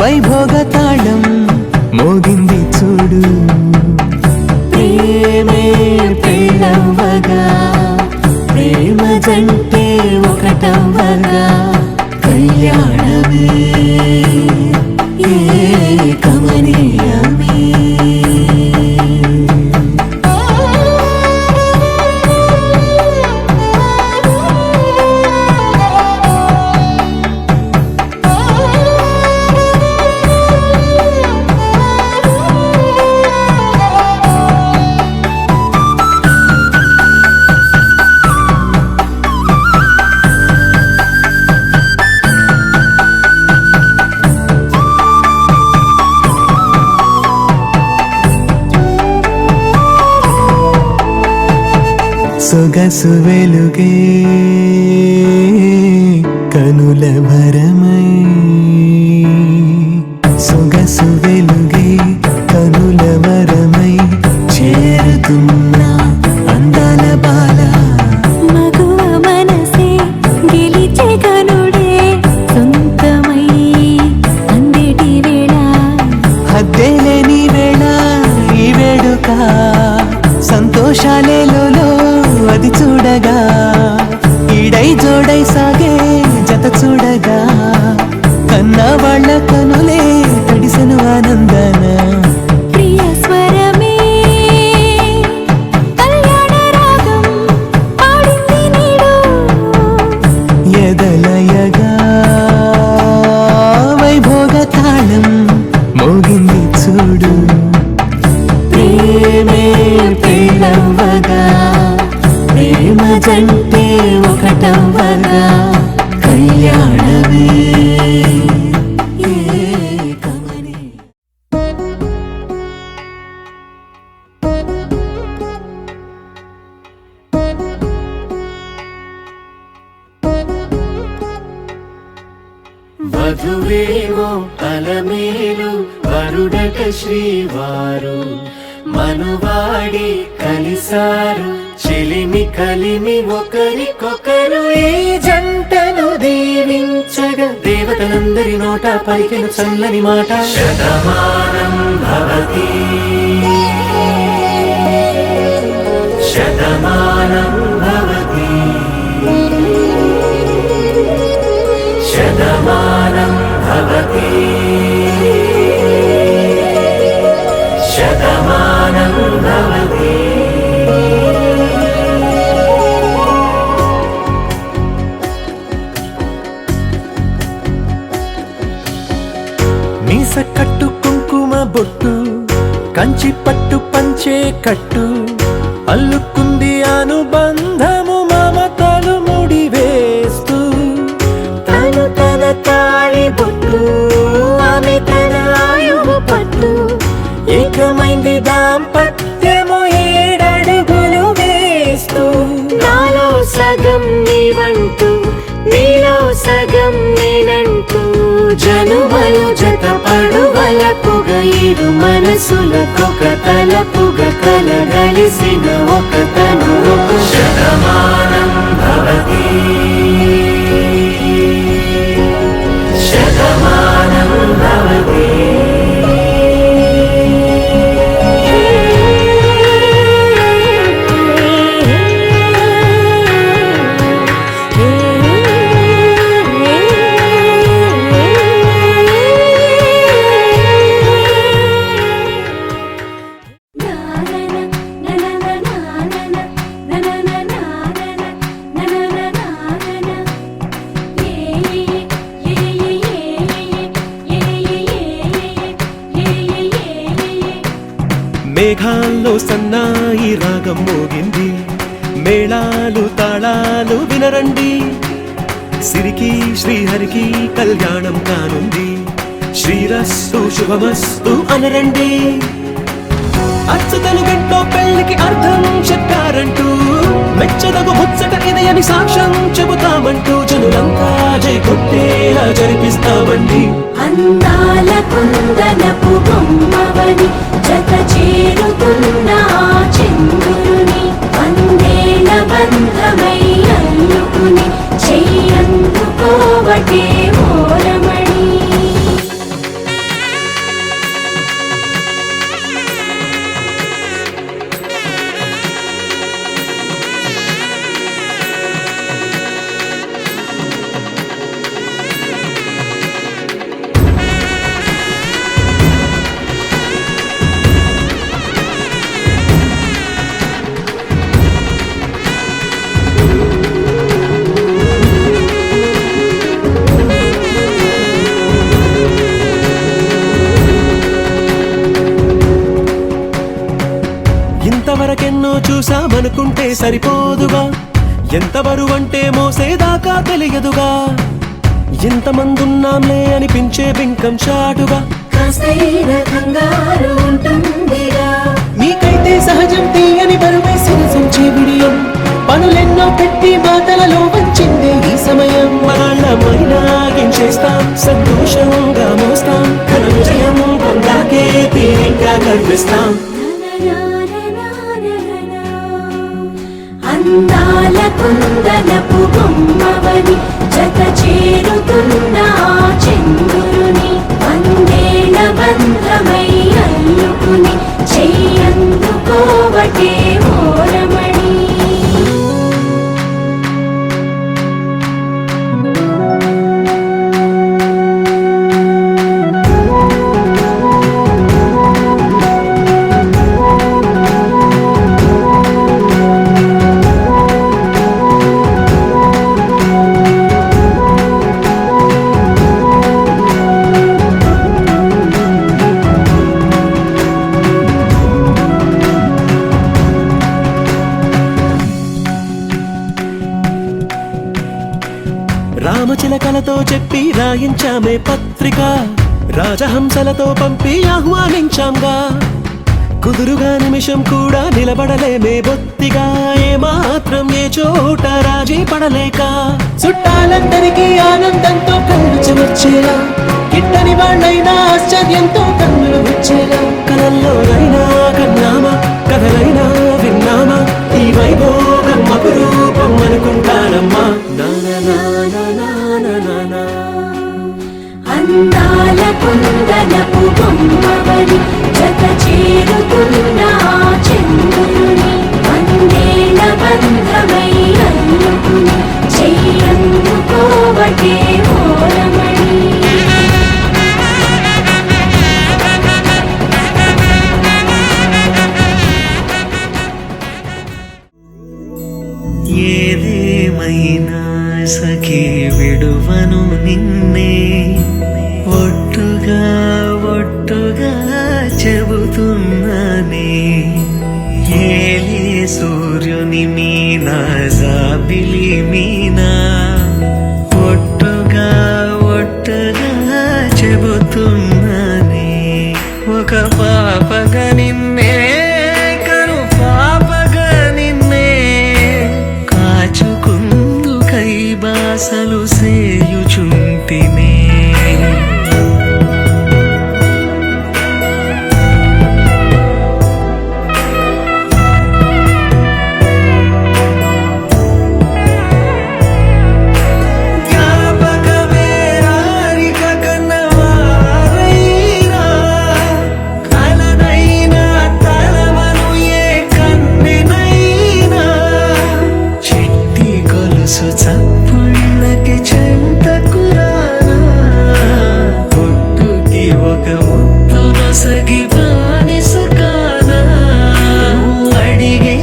వైభోగ తాళం మోగింది చూడు ప్రేమే పెళ్ళవ్వగా ప్రేమ జంటే ఒకటవ్వగా కళ్యాణమే ఏ కమనీయమే సొగసు వెలుగే కనుల భరమై సొగసు వెలుగే కనుల భరమై చేరుతున్న అందాల బాల మగువ మనసే గెలిచే కనుడే సొంతమై అందేటి వేళ హద్దేలేని వేళ ఈ వేడుక సంతోషాలేలో అది చూడగా ఈడై జోడై సాగే జత చూడగా కన్నా వాళ్ళ కనులే తడిసెను ఆనందన ప్రియ స్వరమే కళ్యాణ రాగం పాడింది నేడు ఎదలయగా వైభోగ తాళం మోగింది చూడు ప్రేమే పెళ్ళవ్వగా ప్రేమ జంటే ఒకటవ్వగా కళ్యాణమే ఏ కమని వధువేమో అలమేలు వరుడట శ్రీవారు మనువాడి కలిసారు చెలిమి కలిమి ఒకరికొకరు ఈ జంటను దీవించారు ప్రజలందరి నోట పలికిన చల్లని మాట శతమానం భవతి శతమానం భవతి శతమానం భవతి శతమానం భవతి. మీస కట్టు కుంకుమ బొట్టు కంచి పట్టు పంచే కట్టు అల్లుకుంది అనుబంధము మమతలు ముడివేస్తూ తను తన తాళి బొట్టు ఆమె తన ఆయువు పట్టు ఏకమైంది దాంపత్యము 7 అడుగులు వేస్తూ నాలో సగం నీవంటూ నీలో సగం నేనంటూ జనుమలు జత పడువలపుగ ఇరు మనసులకొక తలపుగ కలగలిసిన ఒక తను ఒక శతమానం భవతి శతమానం భవతి. మేఘాల్లో సన్నాయి రాగం మోగింది మేళాలు తాళాలు వినరండి సిరికి శ్రీహరికి కళ్యాణం కానుంది శ్రీరస్తు శుభమస్తు అనరండి అచ్చుతలు గంటో పెళ్లికి అర్థం చెప్పారంటూ మెచ్చదగు ముచ్చట ఇదయని సాక్ష్యం చెబుతామంటూ జనులంతా జై కొట్టేలా జరిపిస్తామండి. అందాల కుందనపు బొమ్మవని జత చేరుతున్న ఆ చంద్రుని వందేల బంధమై అల్లుకుని చెయ్యందుకోవటే ఓరమణి. ఇంతవరకెన్నో చూసామనుకుంటే సరిపోదుగా ఎంత బరువంటే మోసేదాకా తెలియదుగా ఇంతమందున్నాంలే అనిపించే బింకం చాటుగా కాస్తైన కంగారు ఉంటుందిగా మీకైతే సహజం తీయని బరువేసిన సంచే విడియం పనులెన్నో పెట్టి మాటలలో వచ్చిందే ఈ సమయం మనాళ్ళమైనా గించేస్తాం సంతోషంగా మోస్తాం ఘన విజయం పొందాకే తీరిగ్గా కనిపిస్తాం. అందాల కుందనపు బొమ్మవని జత చేరుతున్న ఆ చంద్రుని వందేల బంధమై అల్లుకుని చెయ్యందుకోవటే ఓరమణి. రామచిలకలతో చెప్పి రాయించామే పత్రిక రాజహంసలతో పంపి ఆహ్వానించాంగా కుదురుగా నిమిషం కూడా నిలబడలేమే బొత్తిగా ఏమాత్రం ఏ చోట రాజీ పడలేక చుట్టాలందరికీ ఆనందంతో కళ్ళు చెమర్చేలా కిట్టని వాళ్ళైనా ఆశ్చర్యంతో కన్నులు వచ్చేలా కలల్లోనైనా కన్నామా కథలైనా విన్నామా ఈ వైభోగం అపురూపం అనుకుంటానమ్మా. అందాల కుందనపు బొమ్మవని జత చేరుతున్న ఆ చంద్రుని వందేల బంధమై అల్లుకుని చెయ్యందుకోవటే ఓరమణి ఏదేమైనా సఖీ విడువను నిన్నే ఒట్టుగా ఒట్టుగా చెబుతున్నానే ఏలే సూర్యుని మీనా జాబిలి మీనా ఒట్టుగా ఒట్టుగా చెబుతున్నానే ఒక పాపగా నిన్నే కను పాపగా నిన్నే కాచుకుందు కై బాసలు సేయుచుంటినే చప్పుళ్ళకి చెంతకురానా పొట్టుకి ఒక ముద్దు నొసగి బానిస కానా అడిగే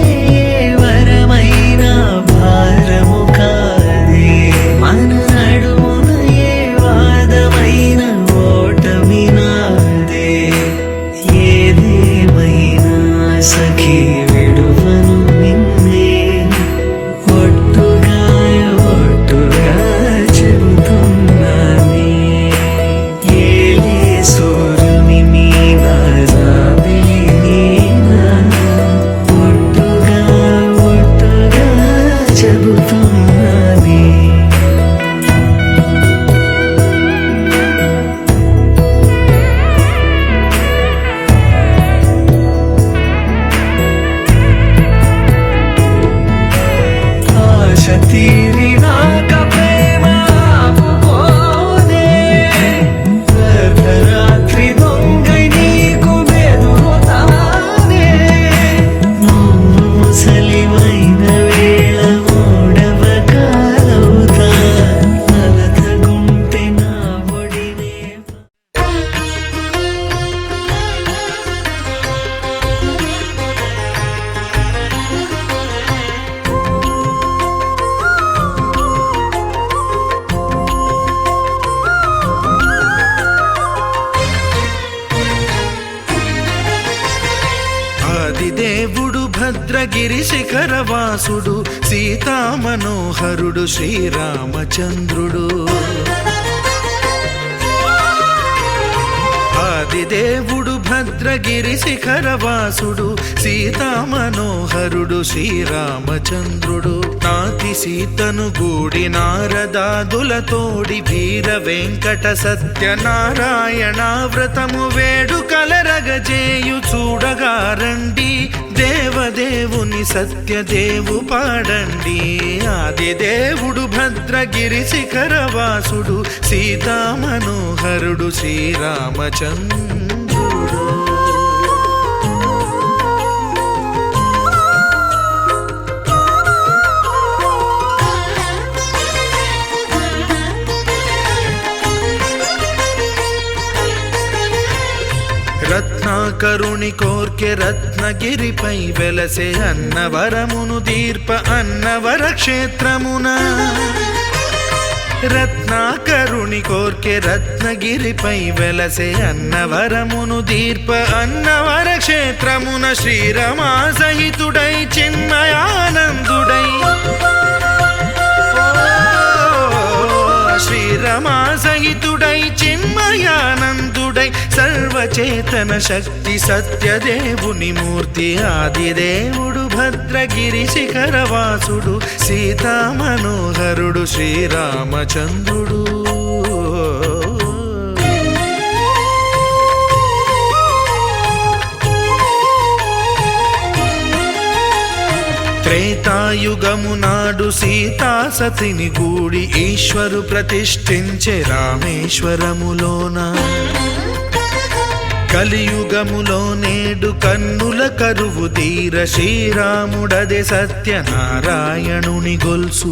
వరమైన భారము కాదే మన నడుమున ఏ వాదమైన ఓటమి నాదే ఏదేమైనా సఖీ విడువను నిన్నే ఒట్టుగా ఒట్టుగా చెబుతున్నానే ఏలే సూర్యుని మీనా జాబిలి మీనా ఒట్టుగా ఒట్టుగా చెబుతున్నానే ఆశ తీరినాక ప్రేమ ఆపుకోదే అర్ధరాత్రి దొంగై నీకు బెదురుతానే నువ్వు ముసలివైన వేళ మూడవ కాలవుతా అలతగుంటే నా ఒడినే ఆదిదేవుడు భద్రగిరి శిఖరవాసుడు సీతామనోహరుడు శ్రీరామచంద్రుడు ఆదిదేవుడు భద్రగిరి శిఖరవాసుడు సీతామనోహరుడు శ్రీరామచంద్రుడు నాతి సీతను గూడి నారదాదులతోడి వీర వెంకట సత్యనారాయణ వ్రతము వేడుకలరగజేయు చూడగా రండి దేవదేవుని సత్యదేవు పాడండి ఆదిదేవుడు భద్రగిరి శిఖరవాసుడు సీతామనోహరుడు శ్రీరామచంద్రుడు రత్నాకరుని కోర్కె రత్నగిరిపై వెలసే అన్నవరమును దీర్ప అన్నవర క్షేత్రమున రత్నాకరుని కోర్కె రత్నగిరిపై వెలసే అన్నవరమును దీర్ప అన్నవర క్షేత్రమున శ్రీరమా సహితుడై చిన్మయానందుడై శ్రీరమా సహితుడై చిన్మయానందుడై సర్వచేతన శక్తి సత్యదేవుని మూర్తి ఆదిదేవుడు భద్రగిరి శిఖరవాసుడు సీతామనోహరుడు శ్రీరామచంద్రుడు త్రేతా త్రేతాయుగము నాడు సీతాసతిని గూడి ఈశ్వరు ప్రతిష్ఠించే రామేశ్వరములోన కలియుగములో నేడు కన్నుల కరువు తీర శ్రీరాముడదే సత్యనారాయణుని గొల్సు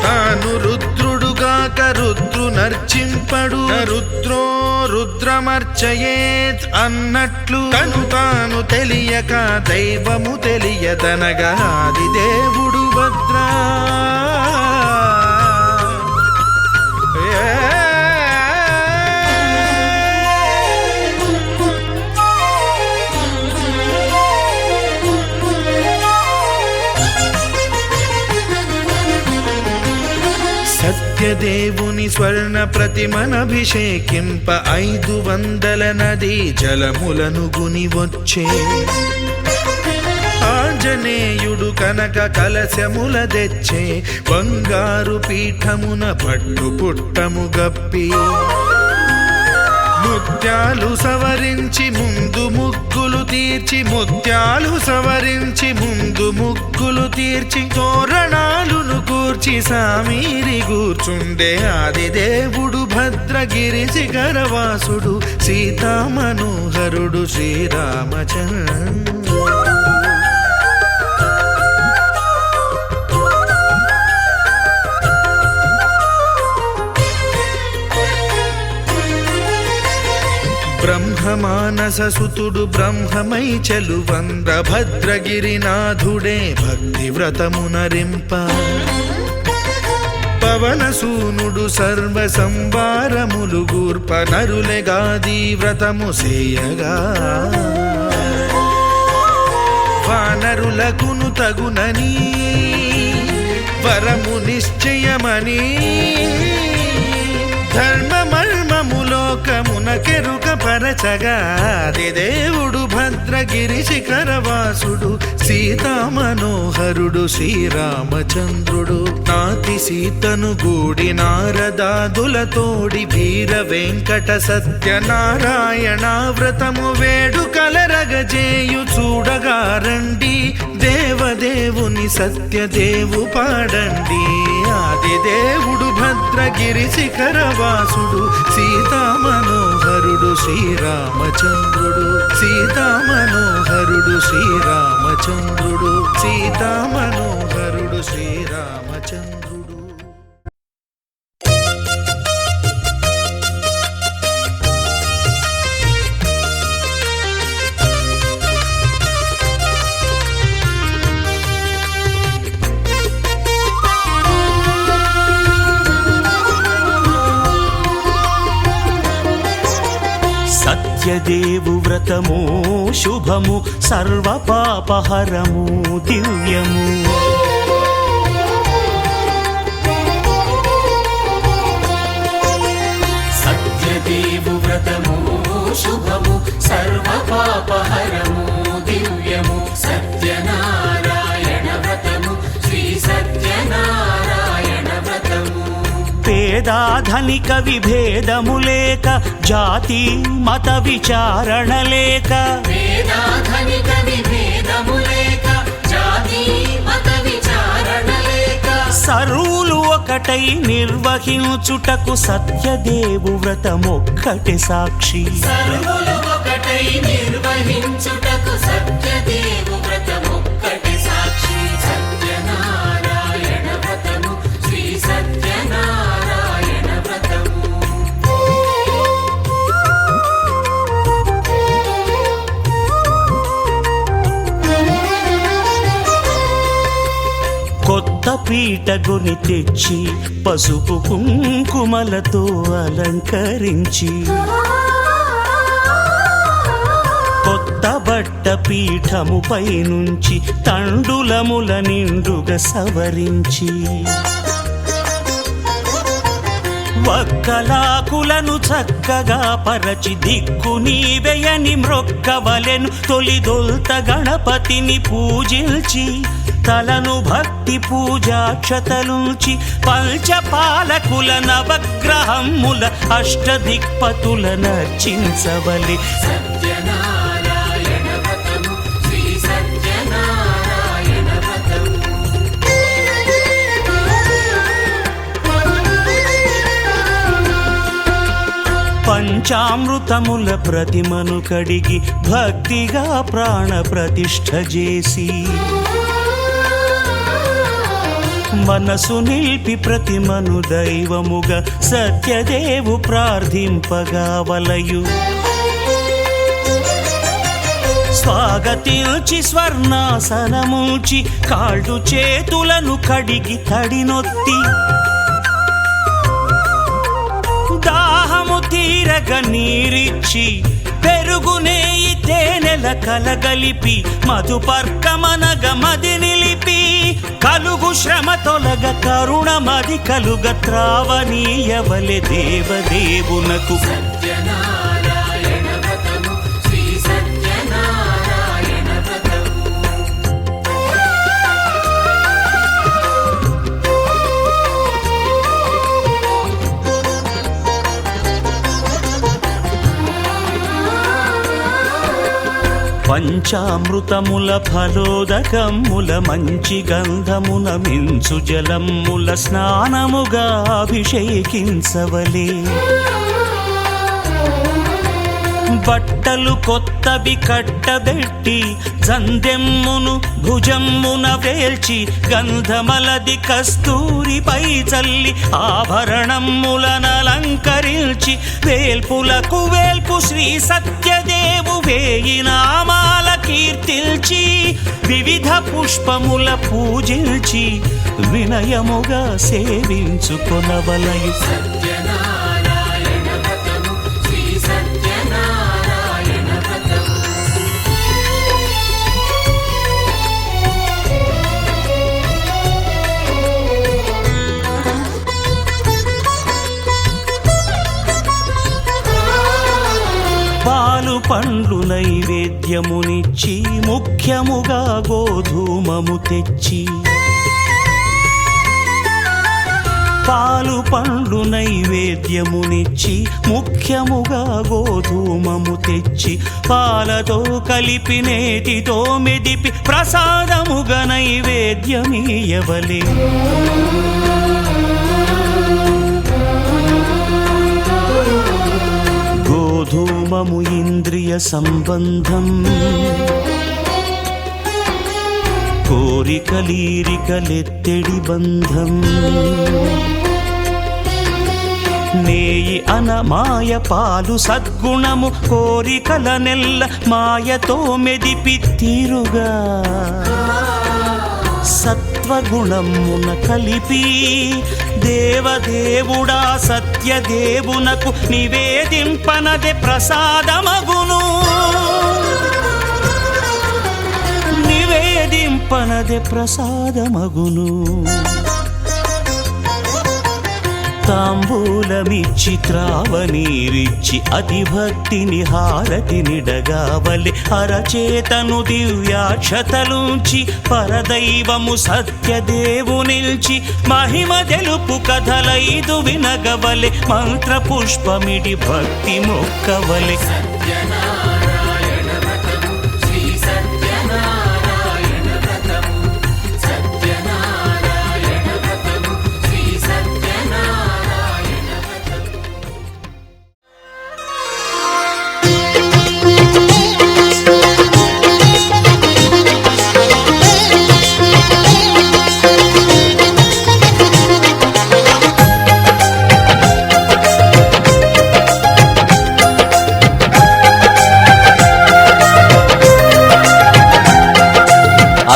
తాను రుద్రుడుగాక రుద్రు నర్చింపడు రుద్రో రుద్రమర్చయేత్ అన్నట్లు తను తాను తెలియక దైవము తెలియదనగా ఆది దేవుడు భద్రా సత్యదేవుని స్వర్ణ ప్రతిమనభిషేకింప 500 నదీ జలములను గుని వచ్చే ఆంజనేయుడు కనక కలశముల తెచ్చే బంగారు పీఠమున పట్టు పుట్టము గప్పి ముత్యాలు సవరించి ముందు ముగ్గులు తీర్చి ముత్యాలు సవరించి ముందు ముగ్గులు తీర్చి తోరణాలును కూర్చి సామీరి కూర్చుండే ఆది దేవుడు భద్రగిరి శిఖరవాసుడు సీతామనోహరుడు శ్రీరామచంద్రుడు బ్రహ్మమానససుతుడు బ్రహ్మమై చెలువంద్ర భద్రగిరినాథుడే భక్తి వ్రతమునరింప పవనసూనుడు సర్వ సంవారములు గూర్ప నరులెగాది వ్రతము సేయగా వానరులకును తగునని వరము నిశ్చయమని ధర్మమర్మములోకమునకెరుక పరచగా ఆది దేవుడు భద్రగిరి శిఖరవాసుడు సీతామనోహరుడు శ్రీరామచంద్రుడు నాతి సీతను గూడి నారదాదులతోడి వీర వెంకట సత్యనారాయణ వ్రతము వేడుకలరగజేయు చూడగా రండి దేవదేవుని సత్యదేవు పాడండి ఆది దేవుడు భద్రగిరి శిఖరవాసుడు సీతామనోహరుడు శ్రీరామచంద్రుడు సీతామనోహరుడు శ్రీరామచంద్రుడు సీతామనోహరుడు శ్రీరామచంద్రుడు సత్యదేవు వ్రతము శుభము సర్వ పాపహరము దివ్యము సత్యదేవు వ్రతము శుభము సర్వ పాపహరము దివ్యము సత్యనారాయణ వ్రతము శ్రీ సత్యనారాయణ వ్రతము పేదాధనిక విభేదము లేక జాతి మత విచారణ లేక వేదాధనిక విభేదము లేక జాతి మత విచారణ లేక సర్వులు ఒకటై నిర్వహించుటకు సత్యదేవు వ్రతమొక్కటి సాక్షి సర్వులు ఒకటై నిర్వహించుటకు సత్యదేవు వ్రతమొక్కటి సాక్షి సత్యనారాయణ వ్రతము శ్రీ సత్యనారాయణ వ్రతము కొత్త పీటగుని తెచ్చి పసుపు కుంకుమలతో అలంకరించి కొత్త బట్ట పీఠముపై నుంచి తండులముల నిండుగా సవరించి వక్కలాకులను చక్కగా పరచి దిక్కు నీవెయని మ్రొక్కవలెను తొలిదొల్త గణపతిని పూజించి తలను భక్తి పూజాక్షతలుంచి పంచపాలకుల నవగ్రహముల అష్టదిక్పతుల నర్చించవలి సత్యనారాయణ వ్రతము శ్రీ సత్యనారాయణ పంచామృతముల ప్రతిమను కడిగి భక్తిగా ప్రాణ ప్రతిష్ఠ చేసి మనసు నిలిపి ప్రతిమను దైవముగా సత్యదేవు ప్రార్థింపగా వలయు స్వాగతించి స్వర్ణాసనముంచి కాళ్ళు చేతులను కడిగి తడినొత్తి దాహము తీరగ నీరిచ్చి పెరుగునేయి తేనెల కలగలిపి మధుపర్కమనగ మది నిలిపి కలుగు శ్రమ తొలగ కరుణమది కలుగ త్రావనీయవలె దేవదేవునకు సత్యనారాయణ వ్రతము శ్రీ సత్యనారాయణ వ్రతము పంచామృతముల ఫలోదకముల మంచి గంధమున మించు జలముల స్నానముగా అభిషేకించవలే బట్టలు కొత్తవి కట్టబెట్టి జందెమ్మును భుజమ్మున వేల్చి గంధమలది కస్తూరిపై చల్లి ఆభరణములనలంకరించి వేల్పులకు వేల్పు శ్రీ సత్యదేవు వేయి నామాల కీర్తిల్చి వివిధ పుష్పముల పూజించి వినయముగా సేవించుకొనవలయు సత్యనారాయణ వ్రతము శ్రీ సత్యనారాయణ వ్రతము పాలు పండ్లు నైవేద్యమునిచ్చి ముఖ్యముగా గోధూమము తెచ్చి పాలు పండ్లు నైవేద్యమునిచ్చి ముఖ్యముగా గోధూమము తెచ్చి పాలతో కలిపి నేతితో మెదిపి ప్రసాదముగా నైవేద్యమీయవలే గోధూమము ఇంద్రియ సంబంధం కోరికలీరికలెత్తెడి బంధం నేయి అనమాయ పాలు సద్గుణము కోరికల నెల్ల మాయతో మెదిపి తీరుగా సత్వగుణమున కలిపి దేవదేవుడా సత్యదేవునకు నివేదింపనదే ప్రసాదమగును నివేదింపనదే ప్రసాదమగును తాంబూలమిచ్చి త్రావనీరిచ్చి అతిభక్తిని హారతినిడగావలె అరచేతను దివ్యాక్షతలుంచి పరదైవము సత్యదేవు నిల్చి మహిమ తెలుపు కథలైదు వినగవలె మంత్ర పుష్పమిడి భక్తి మొక్కవలె సత్యనారాయణ వ్రతము శ్రీ సత్యనారాయణ వ్రతము సత్యనారాయణ వ్రతము శ్రీ సత్యనారాయణ వ్రతము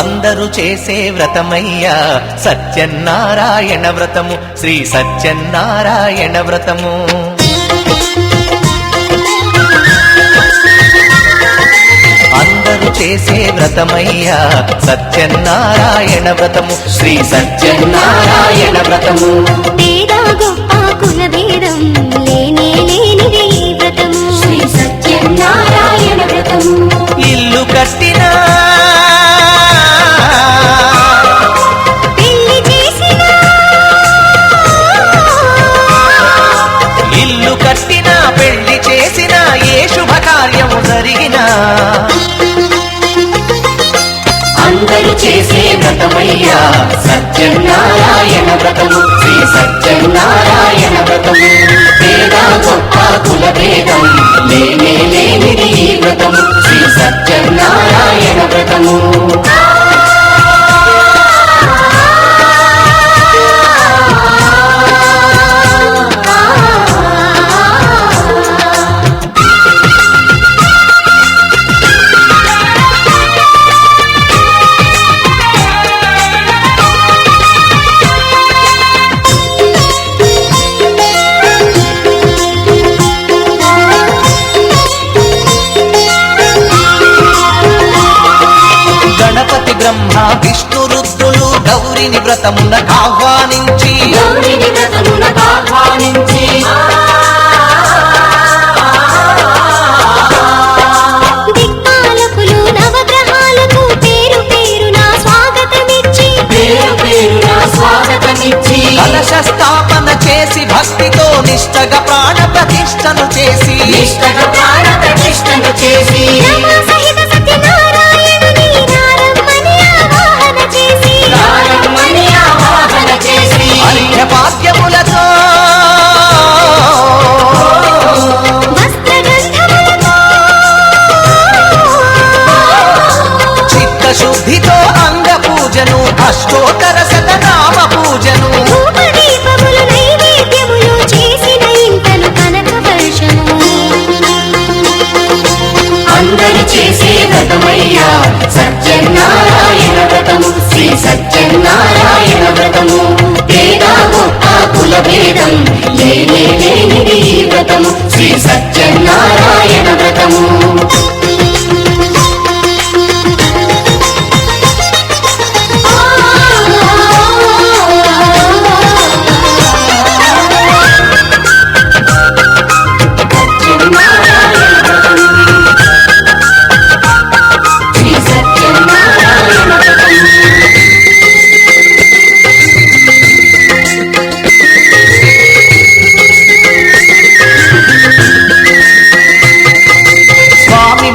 అందరూ చేసే వ్రతమయ్యా సత్యనారాయణ వ్రతము శ్రీ సత్యనారాయణ వ్రతము అందరూ చేసే వ్రతమయ్యా సత్యనారాయణ వ్రతము శ్రీ సత్యనారాయణ వ్రతము పేద గొప్ప కుల భేదం లేనే లేనిది ఈ వ్రతము శ్రీ సత్యనారాయణ వ్రతము ఇల్లు కట్టినా పెళ్లి చేసిన ఇల్లు కట్టినా పెళ్లి చేసినా ఏ శుభకార్యము జరిగినా అందరూ చేసే వ్రతమయ్యా సత్యనారాయణ వ్రతము శ్రీ సత్యనారాయణ వ్రతము పేద గొప్ప కుల భేదం లేనే లేనిది ఈ వ్రతము శ్రీ సత్యనారాయణ వ్రతము బ్రహ్మ విష్ణు రుద్రులు గౌరిని వ్రతమునకు ఆహ్వానించి దిక్పాలకులు నవగ్రహాలకు పేరు పేరున స్వాగతమిచ్చి కలశ స్థాపన చేసి భక్తితో నిష్టగా ప్రాణ ప్రతిష్టను చేసి సహిత సత్యనారాయణుని నారమ్మని ఆవాహన చేసి అర్ఘ్యపాద్యములతో వస్త్రగంధములతో చిత్తశుద్ధితో అంగ పూజను అష్టోత్తర శతనామ పూజను ధూపదీపములు నైవేద్యములు చేసిన ఇంతలు కనక వర్షము అందరు చేసే వ్రతమయ్యా సత్యనారాయణ వ్రతము శ్రీ సత్యనారాయణ వ్రతము పేద గొప్ప కుల భేదం లేనే లేనిది ఈ వ్రతము శ్రీ సత్యనారాయణ వ్రతము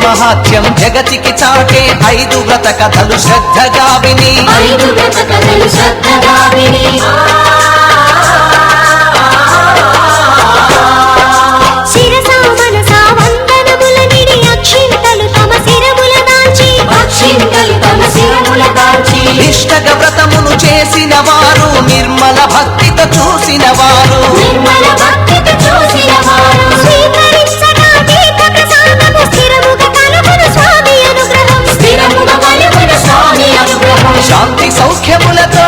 మహాత్యం జగతికి చాటే 5 వ్రత కథలు శ్రద్ధగా విని శిరసా మనసా వందనముల నిడి అక్షింతలు తమ శిరముల దాల్చి నిష్టగ వ్రతమును చేసిన వారు నిర్మల భక్తితో చూసిన వారు స్వీకరించగా తీర్థ ప్రసాదము స్థిరముగా కలుగును స్వామి అనుగ్రహం శాంతి సౌఖ్యములతో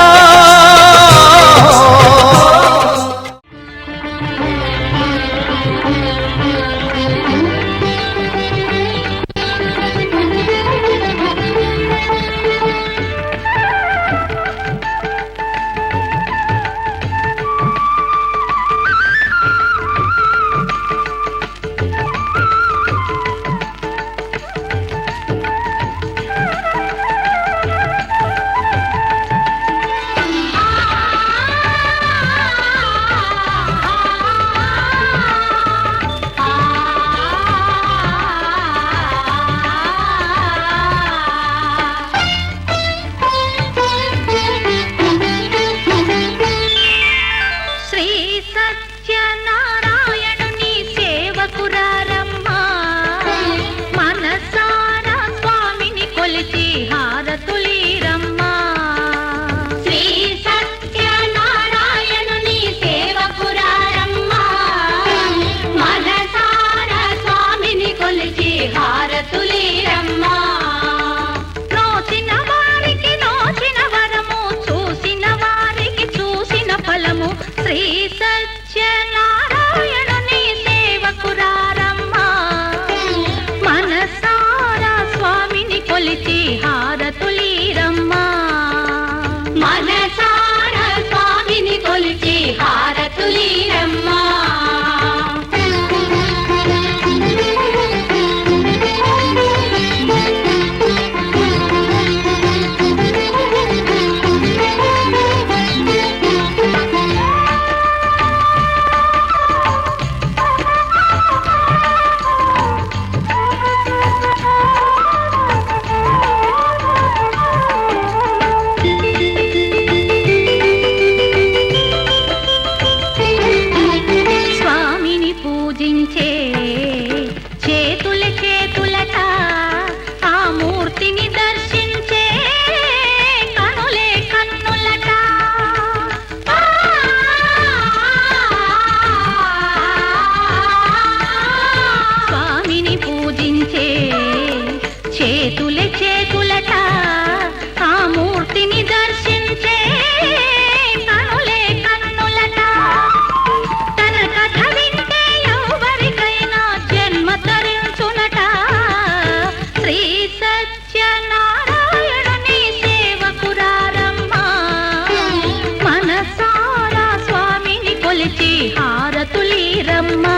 కొలిచి హారతులీరమ్మా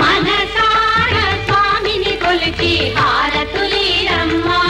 మనసార స్వామిని కొలిచి హారతులీరమ్మా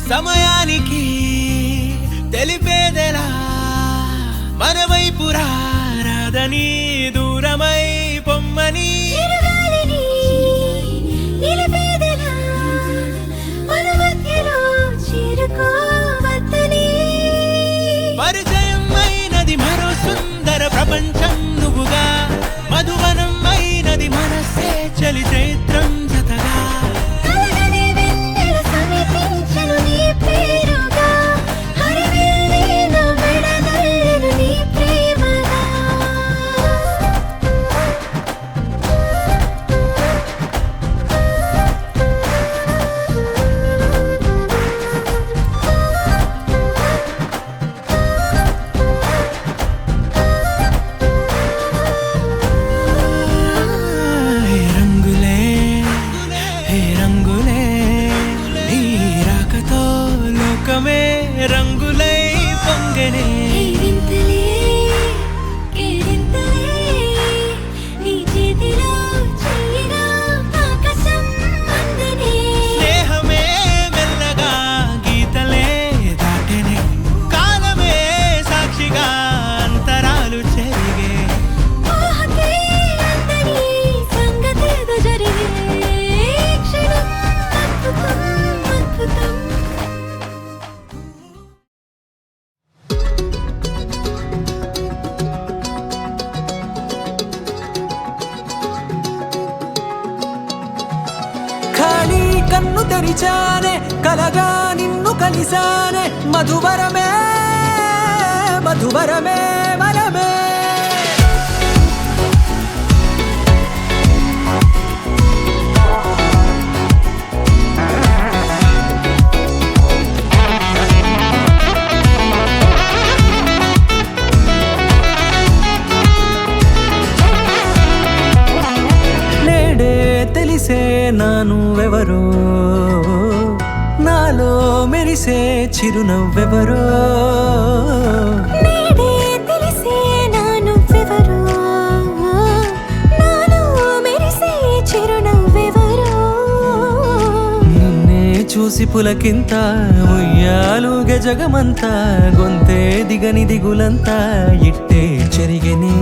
సమయానికి తెలిపేదెలా మన వైపు రాదని దూరమై పొమ్మని పరిచయం అయినది మరో సుందర ప్రపంచం నువ్వుగా మధువనం అయినది మనసే చలి చైత్రం జతగా రంగులై పొంగనే స్నేహమే మెల్లగా గీతలే దాటెనే కాలమే సాక్షిగా అంతరాలు చెరిగే కన్ను తెరిచానే కలగా నిన్ను కలిసానే మధువరమే మధువరమే వరమే తెలిసే నానువెవరో నాలో మెరిసే చిరునవ్వెవరో నేడే తెలిసే నానువెవరో నాలో మెరిసే చిరునవ్వెవరో నిన్నే చూసి పులకింత ఉయ్యాలుగే జగమంతా గొంతే దిగని దిగులంతా ఇట్టే చెరిగెనే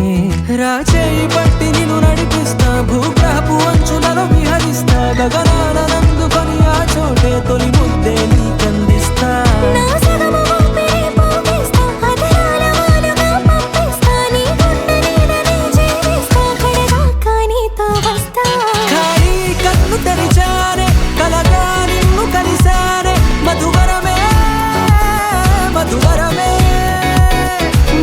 రాచేయి పట్టి నిన్ను నడిపిస్తా భూగ్రహపు అంచులలో విహరిస్తా గగనాల నందుకొని ఆ చోటే తొలి ముద్దే నీకందిస్తా నా సగము ఊపిరి పోగిస్తా అదరాల వాలుగా పంపిస్తా నీ గుండె నీడనే చేరిస్తా కడదాకా నీతో వస్తా ఖాళీ కన్ను తెరిచానే కలగా నిన్ను కలిసానే మధువరమే మధువరమే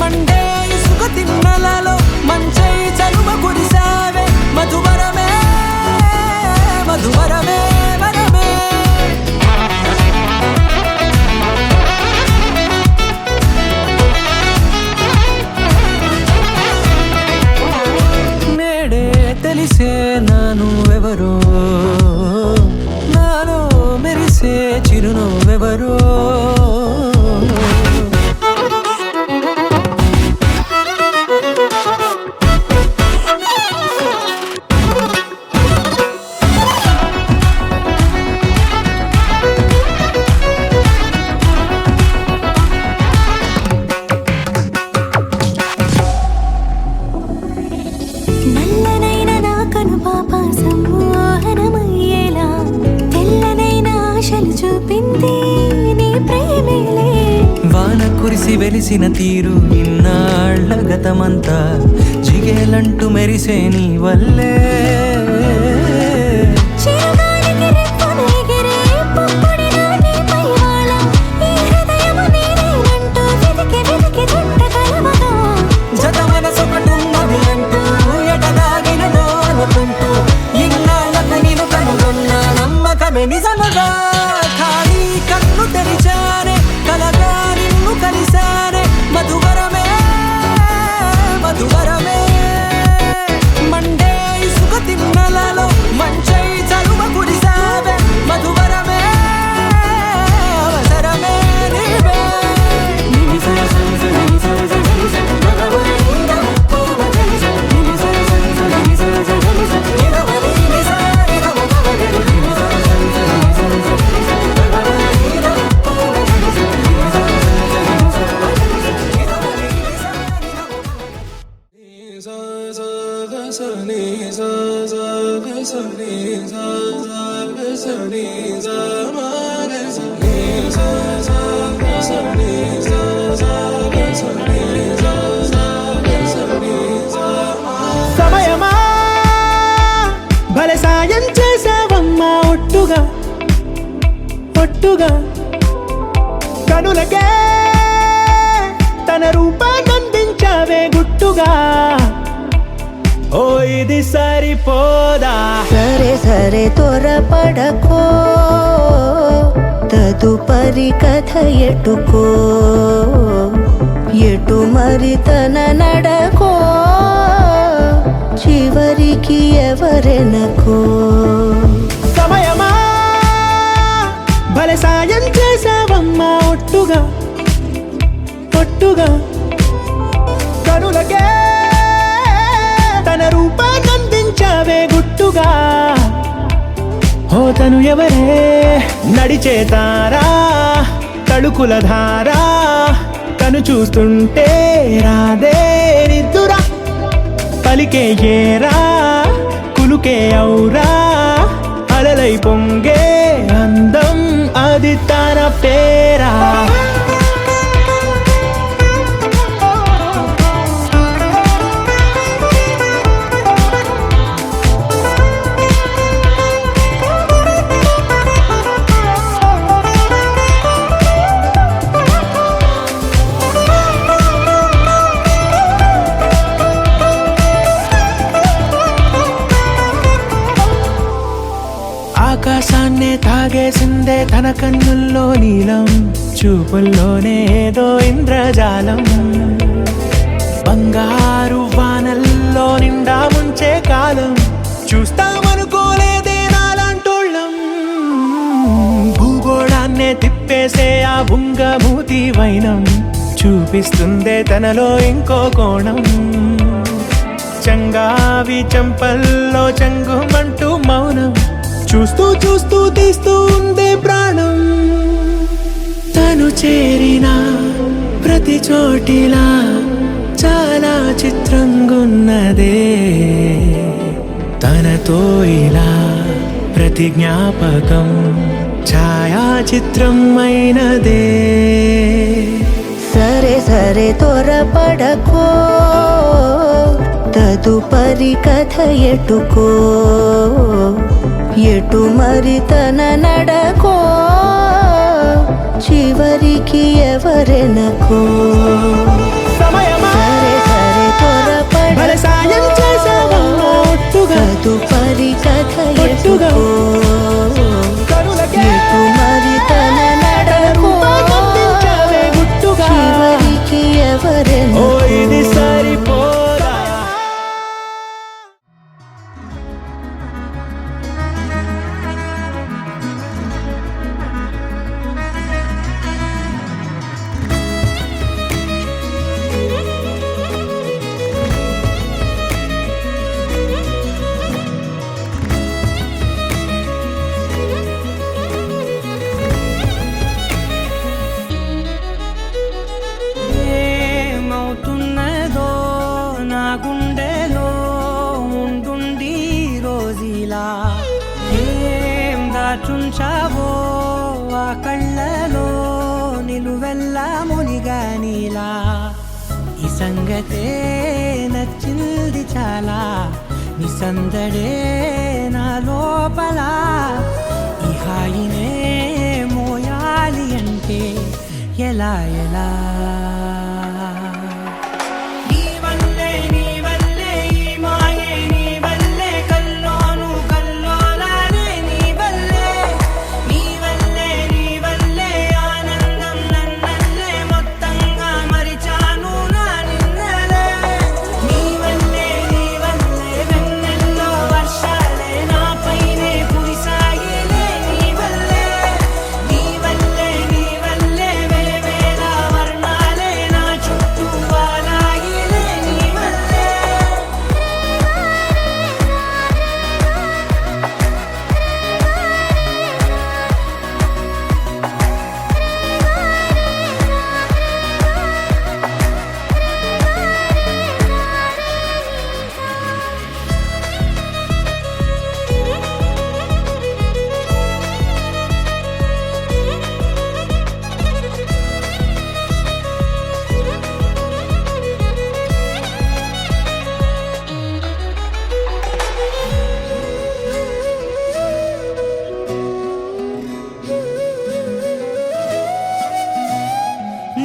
మండే ఇసుక తిన్నలలో మంచై చలువ కురిసావే మధువరమే మధువరమే వరమే నేడే తెలిసే నానువెవరో నాలో మెరిసే చిరునవ్వెవరో నల్లనైన నా కను పాప సమ్మోహనమయ్యేలా తెల్లనైన ఆశలు చూపింది నీ ప్రేమేలే వాన కురిసి వెలిసిన తీరు ఇన్నాళ్ల గతమంతా జిగేలంటూ మెరిసే నీ వల్లే చిరుగాలికి రెప్పను ఎగిరే పుప్పొడిలో నీ పైవాళ ఈ హృదయము నీదేనంటూ వెతికి వెతికి చుట్ట కలవగా జత మనసొకటున్నది అంటూ ఎటదాగినదో అనుకుంటూ ఇన్నాళ్లకు నేను కనుగొన్న నమ్మకమే నిజముగా ఖాళీ కన్ను తెరిచానే కలగా నిన్ను కలిసానే మధువరమే మధువరమే మండే ఇసుక తిన్నలలో మంచై చలువ కురిసావే మధువరమే అవసరమే నీవే సమయమా భలే సాయం చేసావమ్మా ఒట్టుగా ఒట్టుగా కనులకే తన రూపాన్నందించావే గుట్టుగా ఓ ఇది సరిపోదా సరే సరే త్వరపడకో తదుపరి కథ ఎటుకో ఎటు మరి తన నడకో చివరికి ఎవరెనకో సమయమా భలే సాయం చేసావమ్మా ఒట్టుగా ఒట్టుగా కనులకే తన రూపాన్నందించావే గుట్టుగా ఓ తను ఎవరే నడిచే తారా తళుకుల ధారా తను చూస్తుంటే రాదే నిద్దురా పలికే ఏరా కులుకే ఔరా అలలై పొంగే అందం అది తన పేరా తన కన్నుల్లో నీలం, చూపుల్లోనే ఏదో ఇంద్రజాలం. బంగారు వానల్లో నిండా ముంచే కాలం, చూస్తామనుకోలేదే నాలాంటోళ్ళం. భూగోళాన్నే తిప్పేసే ఆ బుంగమూతి వైనం, చూపిస్తుందే తనలో ఇంకో కోణం. చంగావి చంపల్లో చంగుమంటూ మౌనం, చూస్తూ చూస్తూ తీస్తూ ఉందే ప్రాణం. తను చేరిన ప్రతి చోటిలా చాలా చిత్రంగున్నదే, తనతో ఇలా ప్రతి జ్ఞాపకం ఛాయాచిత్రం అయినదే. సరే సరే త్వరపడకో, తదుపరి కథ ఎటుకో, ఎటు మరి తన నడకో, చివరికి ఎవరెనకో. సరే సరే త్వరపడకో, తదుపరి కథ ఎటుకో, ఎటు మరి తన నడకో, చివరికి ఎవరెనకో. ఇది సరిపోదా? ఏమవుతున్నదో నా గుండెలో ఉండుండి రోజీలా, ఏం దాచుంచావో ఆ కళ్ళలో నిలువెల్లా మునిగానిలా. ఈ సంగతే నచ్చింది చాలా, నీ సందడే నా లోపల. ఈ హాయినే మోయాలి అంటే ఎలా ఎలా. నీ వల్లే ఈ మాయే, నీ వల్లే కల్లోను కల్లోలానే, నీ వల్లే ఆనందం నన్నల్లే మొత్తంగా మరిచాను నా నిన్నలే. నీ వల్లే వెన్నెల్లో వర్షాలే నాపైనే కురిసాయిలే. నీ వల్లే వేవేల వర్ణాలే నా చుట్టూ వాలాయిలే. నీ వల్లే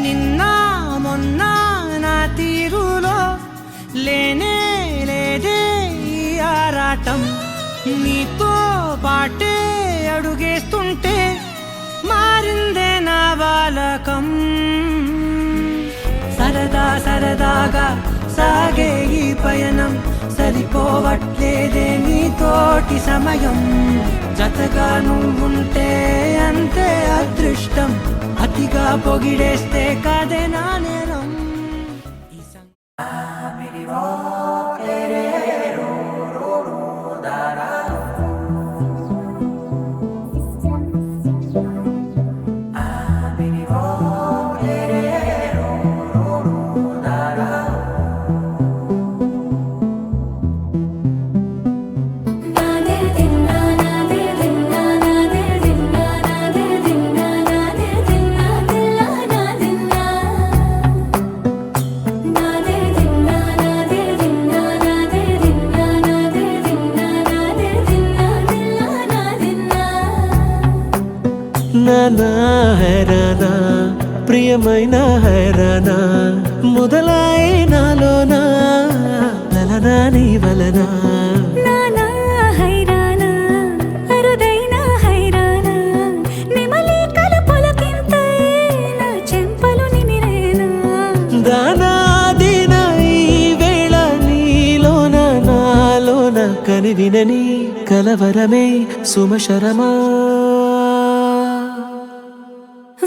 నిన్న మొన్న నా తీరులో లేనే లేదే ఈ ఆరాటం. నీతో పాటే అడుగేస్తుంటే మారిందే నా బాలకం. సరదాగా సాగే ఈ పయనం, సరిపోవట్లేదే నీతోటి సమయం. జతగా నువ్వుంటే అంతే అదృష్టం, అతిగా పొగిడేస్తే కాదే నా నేరం. నానా హైరానా ప్రియమైన హైరానా, మొదలై నాలోనా లలనా నీ వలనా. నానా హైరానా అరుదైన హైరానా, నెమలి కనివినని కలవరమే సుమశరమా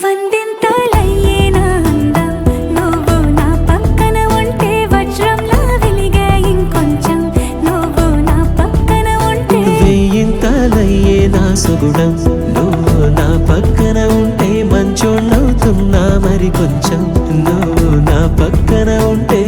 వందింతలయ్యేనా అందం నువ్వు నా పక్కన ఉంటే వజ్రంలా వెలిగే ఇంకొంచెం నువ్వు నా పక్కన ఉంటే వెయ్యింతలయ్యే నా సుగుణం నువ్వు నా పక్కన ఉంటే మంచోళ్ళవుతున్నా మరి కొంచెం నువ్వు నా పక్కన ఉంటే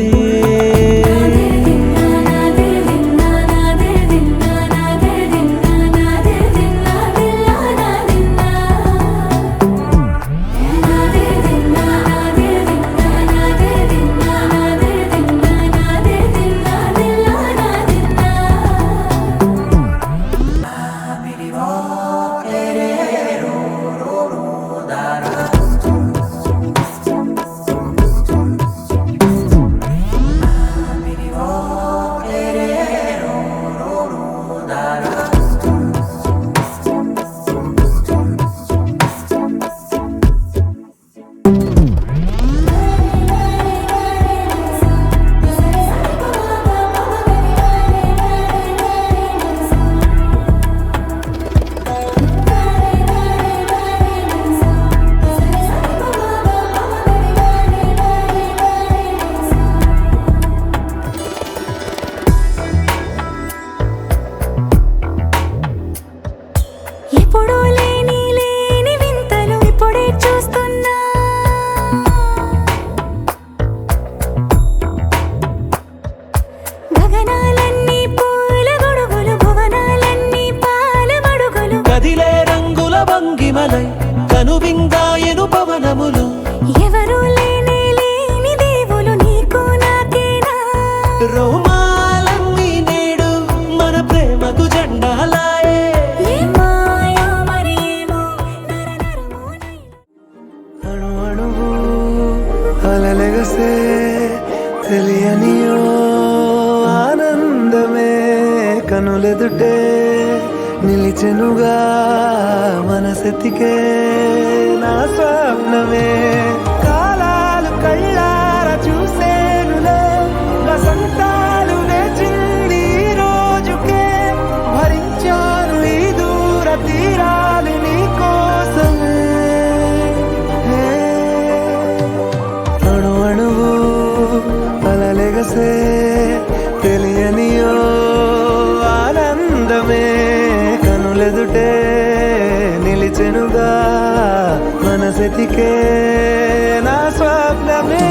ఎప్పుడూ లేని వింతలు ఇప్పుడే చూస్తున్నా గగనాలన్నీ పూల గొడుగులు భువనాలన్నీ పాల మడుగులు కదిలే రంగుల భంగిమలై కనువింగాయను పవనములు ఎవరూ లేని దేవులు నీకు నాకేనా రోమాలన్నీ నేడు మన ప్రేమకు జెండాలాయే ఏ మాయో మరి ఏమో నరనరమో అణు అణువు అలలెగసే తెలియనియో ఆనందమే కనులెదుటే నిలిచెనుగా మనసెతికే నా స్వప్నమే కాలాలు కళ్ళార చూసేనులే వసంతాలు వేచింది ఈ రోజుకే భరించాను ఈ దూర తీరాలు నీ కోసమే అణు అణువు అలలెగసే తెలియనియో ఆనందమే కనులెదుటే నిలిచెనుగా మనసెతికే నా స్వప్నమే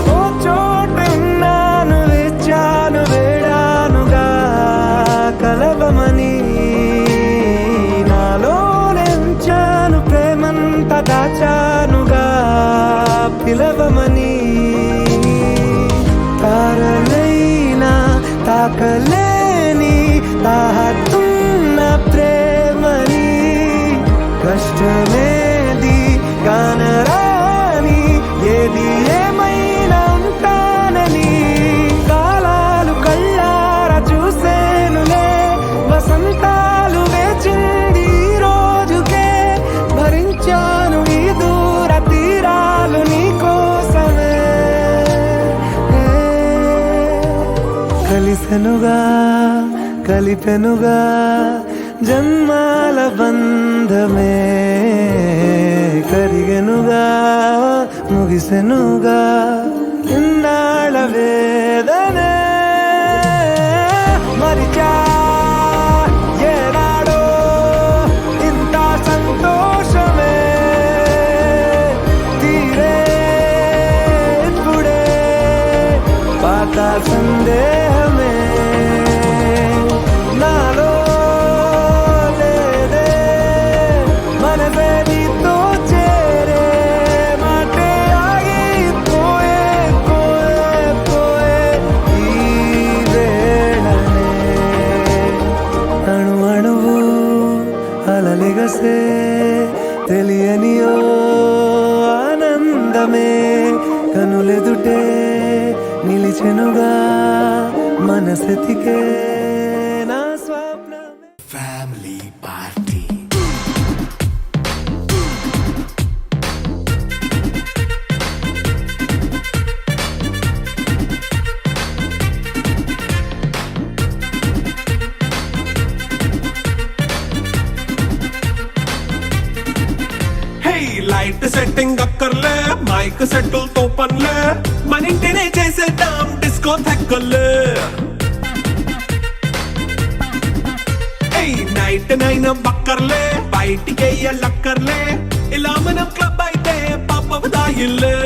ఓ చోటున్నాను వెచ్చాను వేడానుగా కలవమని నాలో నెంచాను ప్రేమంత దాచానుగా పిలవమని తారలైనా తాకలేని తాహతున్న ప్రేమని కష్టమేది కానరాని ఏది ఏమైనా ఉంటానని కాలాలు కళ్ళార చూసేనులే వసంతాలు వేచింది ఈ రోజుకే భరించాను ఈ దూర తీరాలు నీ కోసమే కలిసెనుగా కలిపెనుగా జన్మాల బంధమే కరిగెనుగా ముగిసెనుగా ఇన్నాళ్ళ వేదనే మరిచా ఏనాడో ఇంత సంతోషమే తీరే ఇప్పుడే పాత సందేహమే నాలో లేదే మనసే నీతో చేరే మాటే ఆగిపోయే పోయే పోయే ఈ వేళ తెలియని ఓ ఆనందమే కనులెదుటే నిలిచెనుగా మనసెతికే నా స్వప్నమే. ఫ్యామిలీ పార్టీ లైట్ సెట్టింగ్ అక్కర్లే మైక్ సెట్టుల్ తో పనులే మన ఇంటినే చేసేద్దాం డిస్కో థెక్కలే నైట్ నైన్ బక్కర్లే బయటికి లక్కర్లే ఇలా మనం క్లబ్ అయితే పాపదాయిల్లే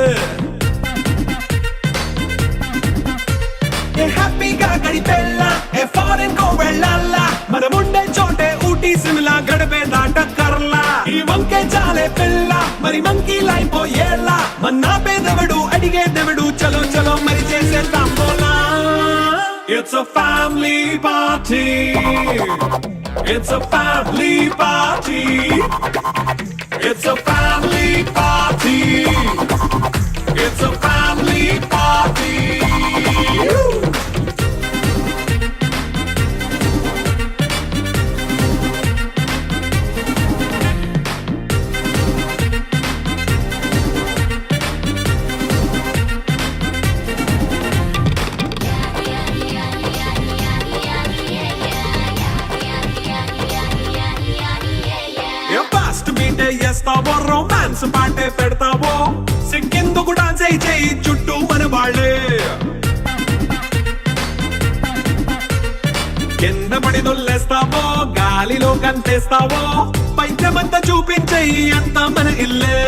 హ్యాపీగా గడిపెళ్ళా ఏ ఫారెన్ కో వెళ్ళాలా మనం ఉండే చోటే ఊటీ సిమ్లా గడిపే దాటక్కర్లా ఈ వంకే చాలే పిల్ల మరి మంకీ లైపోయేలా మన్నా పేదవడు అడిగేదెవడు చలో చలో మరి చేసేద్దాం బోలా. It's a family party. It's a family party. It's a family party. It's a family party. Fast బీటే చేస్తావో రొమాన్స్ పాటే పెడతావో సిగ్గెందుకు డాన్స్ అయి చేయి చుట్టూ మన వాళ్ళే కింద పడి దొల్లేస్తావో గాలిలో కంటేస్తావో పైద్యమంతా చూపించేయి అంతా మన ఇల్లే.